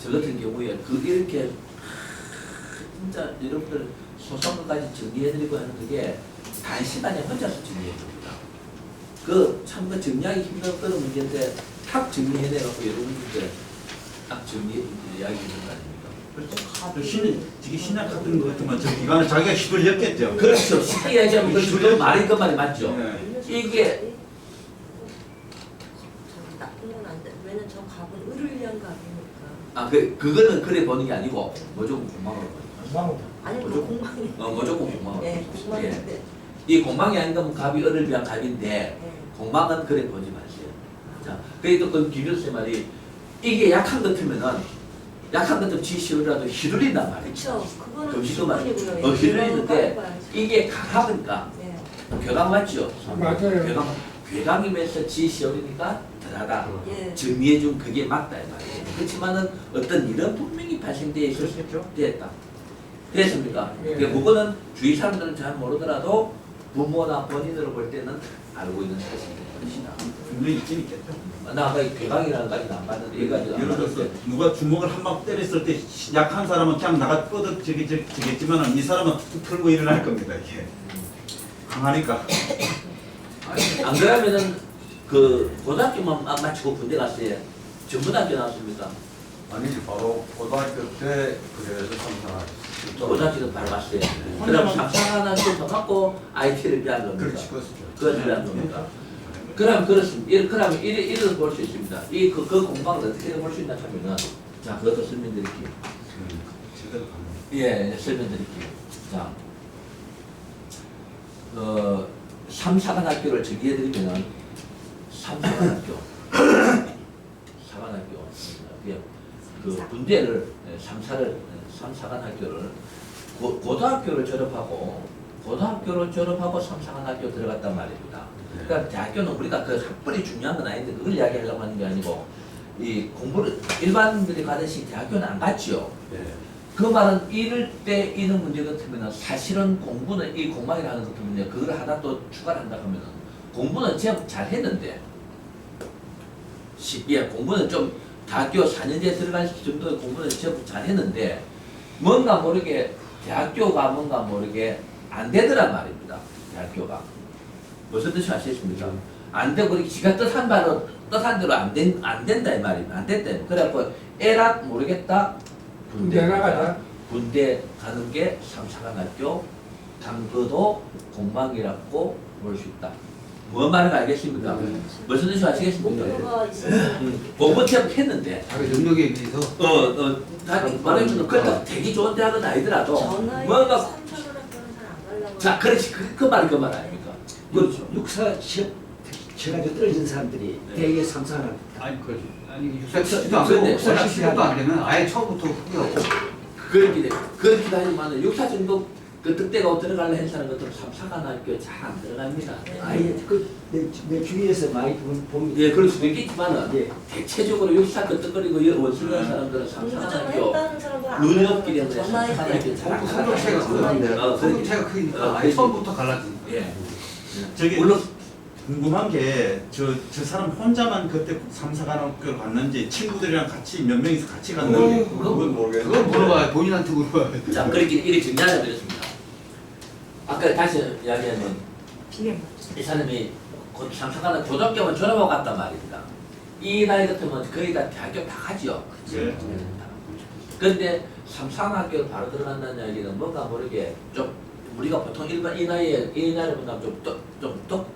저 같은 경우에 이렇게 진짜 여러분들 소소한 것까지 정리해드리고 하는 그게 단시간에 혼자서 정리해줍니다. 참 정리하기 힘든 그런 문제인데 탁 정리해내갖고 여러분들 딱 정리해 이야기해주는 거 아닙니까? 그렇죠. 되게 신약 같은 것 같지만 저 기간을 자기가 휘둘렸겠죠. 그렇죠. 쉽게 이야기하면 그 주변 말이 그 말이 맞죠. 예. 이게 나쁜 건 안 돼. 왜냐면 저 갑은 을을 위한 갑이니까. 그거는 그래 보는 게 아니고 무조건 공망으로 보는 아니 그 공방이. 거예요. 무조건 공망으로. 예, 공방인데. 이 공망이 아닌 거면 갑이 을을 위한 갑인데 예. 공망은 그래 보지 마세요. 자, 그래도 그 김일수 말이 이게 약한 것 같으면은 약한 것 같으면 지시라도 휘둘린단 말이죠. 그렇죠. 그거는 금시도 말 기본이고요. 휘둘리는데 봐야지. 이게 강하니까 예. 괴강 맞죠? 맞아요. 괴강이면서 지시오리니까 덜하다. 예. 정리해준 그게 맞다 이 말이에요. 그렇지만은 어떤 일은 분명히 발생되어 있을 수 됐다. 됐습니까? 예. 그거는 주위 사람들은 잘 모르더라도 부모나 본인으로 볼 때는 알고 있는 사실입니다. 분명히 있긴 있겠죠. 나 아까 괴강이라는 가지는 안 봤는데 얘가 예를 들어서 누가 주먹을 한 방 때렸을 때 약한 사람은 그냥 나가 뻗어지겠지만 이 사람은 툭 털고 일어날 겁니다. 이게 강하니까. 안 그러면은 그 고등학교만 마치고 군대 갔어요. 전문학교 나왔습니까? 아니지 바로 고등학교 때 그래서 삼사가 고등학교도 바로 갔어요. 그럼 상상하나 좀더 갖고 IT를 배운 겁니다. 그렇지 그렇죠. 그걸 배운 겁니다. 그럼 그렇습니다. 그러면 이렇게 볼 수 있습니다. 그 공방을 어떻게 볼 수 있나 하면은 자 그것도 설명드릴게요. 제대로 가는. 예, 설명드릴게요. 자, 3사관학교를 정리해드리면은 3사관학교, 사관학교, 그 군대를 3사관학교를 고등학교를 졸업하고 3사관학교 들어갔단 말입니다. 그러니까 대학교는 우리가 그 학벌이 중요한 건 아닌데 그걸 이야기하려고 하는 게 아니고 이 공부를 일반인들이 가듯이 대학교는 안 갔지요. 그 말은 이럴 때 이런 문제 같으면 사실은 공부는 이 공망이라는 것 때문에 그걸 하나 또 추가를 한다 하면 공부는 제법 잘 했는데 공부는 좀 대학교 4년제 들어갈 정도의 공부는 제법 잘 했는데 뭔가 모르게 대학교가 뭔가 모르게 안 되더란 말입니다. 대학교가 무슨 뜻이 아시겠습니까? 안 되고 그렇게 지가 뜻한 대로 안 된다 이 말입니다. 안 됐다. 그래갖고 에라 모르겠다. 군대 나가자. 군대 가는 게 삼사관학교 강거도 공망이라고 볼 수 있다. 뭔 말인지 알겠습니까? 무슨 뜻인지 아시겠습니까? 목표가 있으면 공부 제법 했는데 자기 능력에 비해서 말하자면 그래도 되게 좋은 대학은 아니더라도 전화에 뭔가 3,000원 학교는 잘 안 하려고. 자, 그렇지. 그 말이 그 말 아닙니까? 그 육사 쳐가지고 떨어진 사람들이 네. 대개 삼사하는 아니 그 아니 육사- 육사 육사인데 치도 육사 치료도 안 되면 아예 처음부터 흑이하고 그렇게 다니면 육사 정도 그 득대가 들어가려 했다는 것들은 삼사관학교 잘 안 들어갑니다. 아예 그내 주위에서 많이 보면 예, 그럴 수도 있겠지만은 예. 대체적으로 육사 끄떡거리고 원수하는 사람들은 공부 좀 삼사관학교 했다는 사람들 안 눈이 가요. 없기 때문에 전화할 때. 삼사관학교 잘안 성격체가 가요. 성격체가 크니까 아예 그렇지. 처음부터 갈라진 예. 저기 물론 궁금한 게 저 사람 혼자만 그때 삼사관학교를 갔는지 친구들이랑 같이 몇 명이서 같이 갔는지 그건 모르겠네. 그건 물어봐야 본인한테 물어봐야 돼. 자, 그렇게 이렇게 정리하려 드렸습니다. 아까 다시 이야기하면 비밀. 이 사람이 곧 삼사관학 고등학교만 졸업하고 갔단 말입니다. 이 나이 같으면 거의 다 대학교 다 가죠. 네. 그런데 삼사관학교를 바로 들어간다는 이야기는 뭔가 모르게 좀 우리가 보통 일반 이 나이를 본다면 좀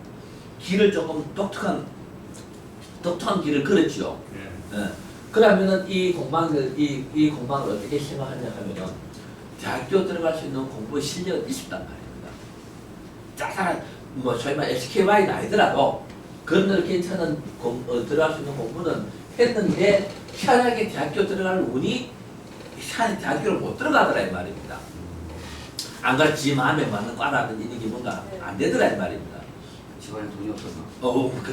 길을 조금 독특한 길을 걸었죠. 예. 그러면은 이 공방을 어떻게 생각하냐 하면은 대학교 들어갈 수 있는 공부의 실력은 있었단 말입니다. 짜잘한 뭐 소위 말 SKY는 아니더라도 그런 괜찮은 들어갈 수 있는 공부는 했는데 희한하게 대학교 들어갈 운이 희한하게 대학교를 못 들어가더라 이 말입니다. 안 가르치 마음에 맞는 과라든지 이런 게 뭔가 안 되더라 이 말입니다. 집안에 돈이 없어서.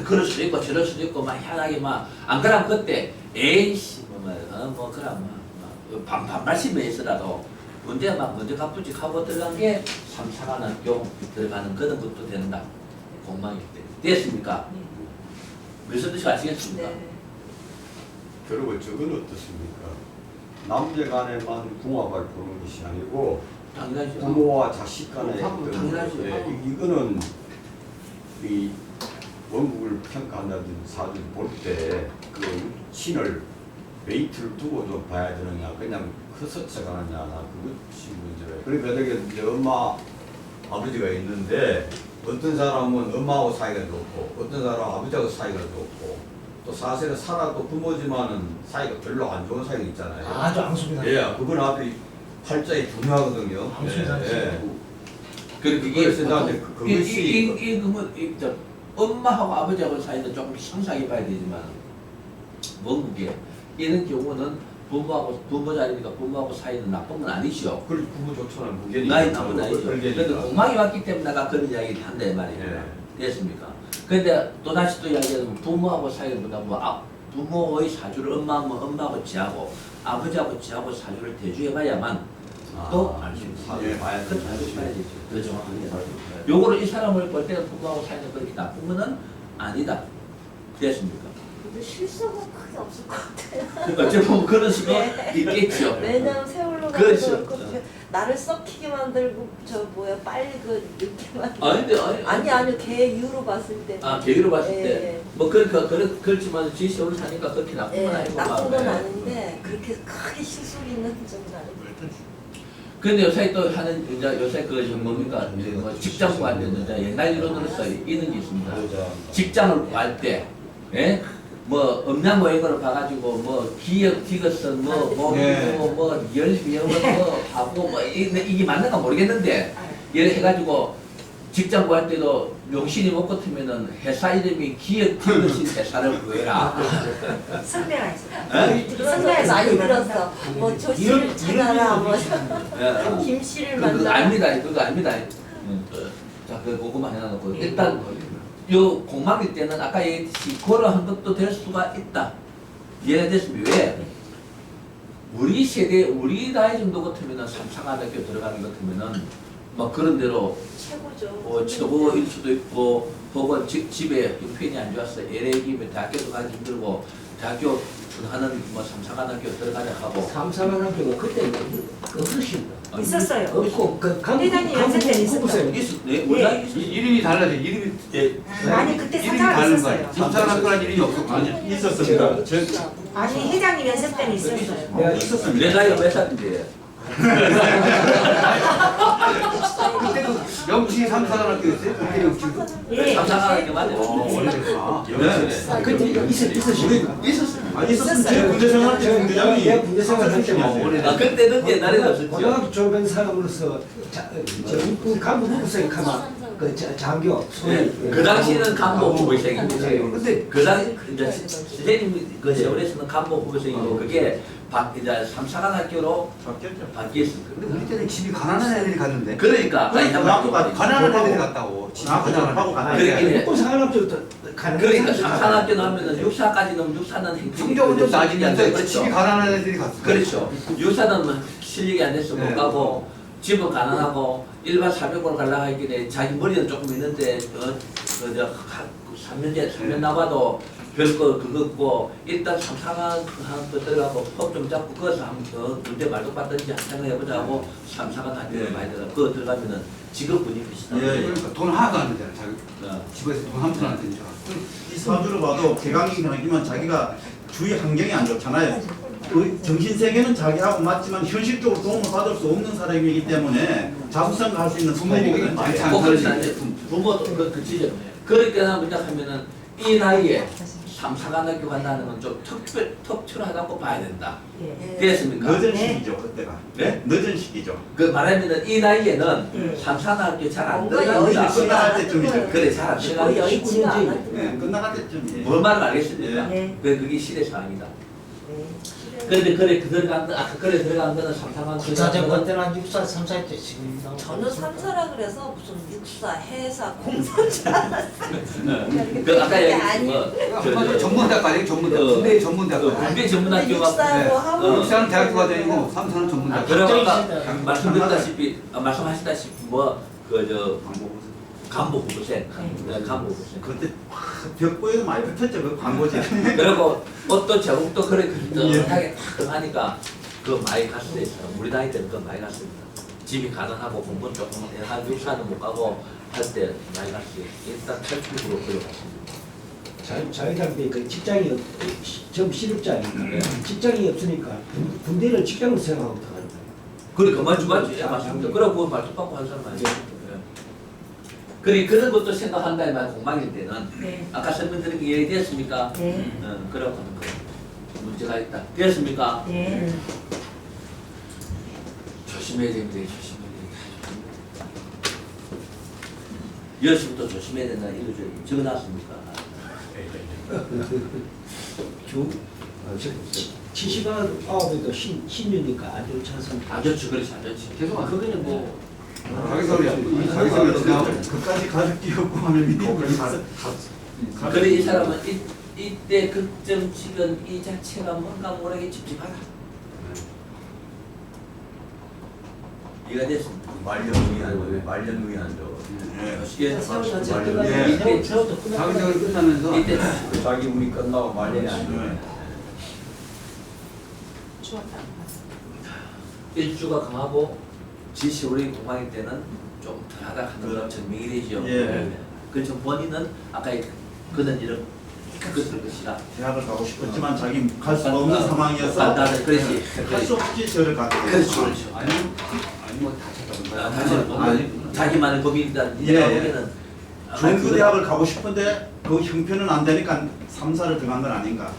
그럴 수도 있고 저럴 수도 있고 막 희한하게 막 안 그러면 그때 에이씨 뭐 그럼 막 반발심에 있어라도 문제가 막 먼저 갚을지 하고 들어간 게 삼사관학교 들어가는 그런 것도 된다. 공망일 때 됐습니까? 무슨 뜻이 아시겠습니까? 네. 그리고 저건 어떻습니까? 남녀간에만 궁합을 보는 것이 아니고 당연하죠. 부모와 자식 간의 어떤 당연하죠. 이거는 이 원국을 평가한다든지 사주를 볼 때 그 신을 웨이트를 두고 좀 봐야 되느냐 그냥 커서 쳐가느냐 그것이 문제예요. 그리고 만약에 이제 엄마 아버지가 있는데 어떤 사람은 엄마하고 사이가 좋고 어떤 사람은 아버지하고 사이가 좋고 또 사실은 살아도 부모지만은 사이가 별로 안 좋은 사이가 있잖아요. 아주 앙숙이다. 예, 그건 앞에 팔자에 중요하거든요. 앙숙이다. 그래서 나한테 그것이 엄마하고 아버지하고 사이는 조금 상상해 봐야 되지만 원국에 이런 경우는 부모 자리니까 부모하고 사이는 나쁜 건 아니죠. 그걸 부모 좋잖아요. 무견이 나이 나쁜 아니죠. 그런데 공망이 왔기 때문에 내가 그런 이야기를 한다 이 말이에요. 됐습니까? 그런데 또다시 또 이야기하면 부모하고 사이를 보다 뭐 부모의 사주를 엄마하고 지하고 아버지하고 지하고 사주를 대주해봐야만 또 알 수 있습니다. 사주를 봐야 그 사주를 봐야 되죠. 더 정확하게. 요거를 이 사람을 볼 때는 부모하고 사이는 그렇게 나쁜 거는 아니다. 됐습니까? 근데 실수가 크게 없을 것 같아요. 어찌 보면 그런 수도 네. 있겠죠. 왜냐면 세월로 그렇죠. 가서 나를 썩히게 만들고 빨리 늦게 만들고 아니 걔 이유로 봤을 때 계기로 봤을 예, 때 예. 뭐 그렇지만 지시오를 사니까 그렇게 나쁜 건 아니고 나쁜 건 막, 아닌데 그렇게 크게 실속이 있는 적은 아니고 근데 요새 또 하는 요새 그 뭡니까 뭐 직장 구할 때 옛날 이론으로서 이런 게 있습니다. 직장을 구할 때 예? 뭐 음양 모형을 봐가지고 뭐 기억 디귿선 뭐 열명 뭐 하고 뭐 이게 맞는가 모르겠는데 이렇게 해가지고 직장 구할 때도 용신이 못 같으면은 회사 이름이 기억 디귿인 회사를 구해라. 선배가 있어. 예? 많이 들었어. 뭐 조씨를 찾아라 뭐 예. 김씨를 그거 만나. 압니다. 그거 압니다. 자, 그거만 해놔놓고 일단 요 공망일 때는 아까 얘기했듯이 그러한 것도 될 수가 있다. 이해가 됐습니다. 왜? 우리 세대, 우리 나이 정도 같으면은 삼사관학교 들어가는 것 같으면은 뭐 그런 대로 최고죠. 최고일 수도 있고 혹은 집에 형편이 안 좋아서 LA기면 대학교도 가기 힘들고 대학교 하는 뭐 삼사관학교 들어가려 하고 삼사관학교가 그때 없으신 거. 있었어요. 없고 그 회장님 연습 때는 있었어요. 네, 몰라 이름이 달라져. 이름이 아니 그때 이름이 삼사관 다른 있었어요. 거야. 삼사관학교란 이름이 없었고 아니 있었습니다. 아니 회장님 연습 때는 있었어요. 내가 있었습니다. 내 나이가 몇 살인데 그때도 명칭이 삼사관학교였어요. 그때 명칭도. 예. 삼사관학교 맞아요. 원래 그랬구나. 그때 있었어요. 있었습니다. 아, 있었으면 제 군대 생활 때 군대장이 내가 군대 생활할 때 아, 그때는 옛날에는 없었죠. 고등학교 졸업한 사람으로서 간부 후보생 가면 그 장교 소위 그 당시에는 간부 후보생이고, 근데 그 당시 이제 선생님 그 세월에서는 간부 후보생이고 그게 이제 3, 4간 학교로 바뀌었을 근데 거예요. 우리 때는 집이 가난한 애들이 갔는데. 그러니까 가난한 애들이 갔다고. 하고 그러긴 해. 육군사관학교부터 가는 그러니까 3사학교 나오면은 6사까지는 6사는 성적은 좀 낮은데 그렇죠. 집이 가난한 애들이 갔어. 그렇죠. 6사는 뭐 실력이 안 돼서 못 네. 가고 집은 가난하고 일반 사병으로 가려고 했길래 자기 머리는 조금 있는데 저 3년 나봐도 별거 그거 없고 일단 3, 4간 한번 들어가고 폼 좀 잡고 거기서 한번 문제 말도 받든지 한번 해보자 하고 3, 4간 학교를 많이 들어가 그거 들어가면은 직업 분위기 비슷하고 그러니까 돈 하나도 안 되잖아. 자기 어. 집에서 돈 한 푼 안 되니까. 이 사주를 봐도 개강이지만 자기가 주위 환경이 안 좋잖아요. 그 정신 세계는 자기하고 맞지만 현실적으로 도움을 받을 수 없는 사람이기 때문에 자숙성 갈 수 있는 스타일이거든요. 많지 꼭 그렇지 않지. 부모도 그 지점. 그러니까 먼저 하면은 이 나이에 3, 4간 학교 간다는 건 좀 특출하다고 봐야 된다. 예. 됐습니까? 늦은 시기죠 그때가. 네? 늦은 시기죠. 그 말하면은 이 나이에는 3, 4간 학교 잘 안 뭔가 들어갑니다. 여유가 끝나갈 때쯤이죠. 그래 잘 안 거의 들어갑니다. 여의치가 않아. 네, 끝나갈 때쯤이에요. 뭔 말을 알겠습니까? 네. 그게 시대 상황이다. 그런데 그래 들어간 거 그래 들어간 거는 3, 4간 군사정권 때는 한 6사, 3, 4때 지금 나오고 저는 3사라 그래서 무슨 육사, 해사, 공사자 그 아까 얘기 전문대학까지 전문대. 군대 전문대학. 군대 전문학교가 육사고 하고 육사는 대학교가 되고 삼사는 전문대학. 그러고 아까 말씀드렸다시피 말씀하시다시피 뭐 그 저 간부 후보생 간부 후보생 그때 벽보에도 많이 붙었죠 그 광고지. 그리고 옷도 제국도 그래 그하게 딱 하니까 그 많이 갔을 때 있어요. 우리 나이 때는 그 많이 갔습니다. 집이 가난하고 공부는 조금 한 6사는 못 가고 할 때 많이 갔어요. 일단 탈출구로 들어갔습니다. 자기들한테 그 직장이 좀 시급자니까 직장이 없으니까 군대를 직장으로 생각하고 들어간다. 그래 그만 주가지 맞습니다. 그러고 말투 받고 하는 사람 아니에요. 그래 그런 것도 생각한다는 말 공방일 때는 네. 아까 설명드린 게 이해됐습니까? 네. 그러고 하는 거 문제가 있다. 됐습니까? 네. 조심해야 됩니다. 조심해야 됩니다. 10시부터 조심해야 된다. 이거 적어놨습니까? 주 70만 아홉에도 신유니까 아주 찬성. 아주 그렇지 안 좋지. 계속 그거는 뭐 자기 소리야. 자기 소리 지나고. 그까지 가족 끼었고 하면 그래 이 사람은 이때 극점 지금 이 자체가 뭔가 모르게 찝찝하다. 이해가 됐습니다. 말년무이한죠. 예. 세월이 어째 예. 끝나면 세월도 끝나고 자기적으로 끝나면서 이때 자기 운이 끝나고 말년이 안 좋네. 좋았다. 일주가 강하고 지시우리 공방일 때는 좀 덜하다 하는 건 증명이 되죠. 예. 그렇죠. 본인은 아까 그는 이런 그것을 것이다. 대학을 가고 싶었지만 자기 갈 수가 없는 상황이어서 나는 그렇지. 할 수 없이 저를 가게 그렇죠. 됐죠. 그렇죠. 아니면 다쳤다던가. 사실 뭐 자기만의 고민이다. 예. 내가 보기에는 좋은 그 대학을 가고 싶은데 그 형편은 안 되니까 3사를 들어간 건 아닌가.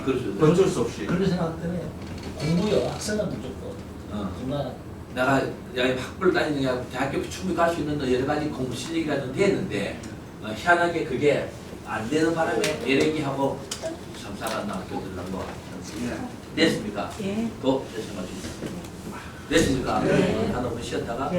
그렇죠. 어쩔 수 없이. 그렇게 생각되네요. 공부요, 학생은 무조건. 그러나 내가 학부를 다니는 게 대학교 충분히 갈 수 있는 여러 가지 공부 실력이 좀 되는데 희한하게 그게 안 되는 바람에 에레기하고 3, 4간 학교 들어간 거 됐습니까? 예. 또 됐습니까? 됐습니까? 네. 한 5분 쉬었다가 네.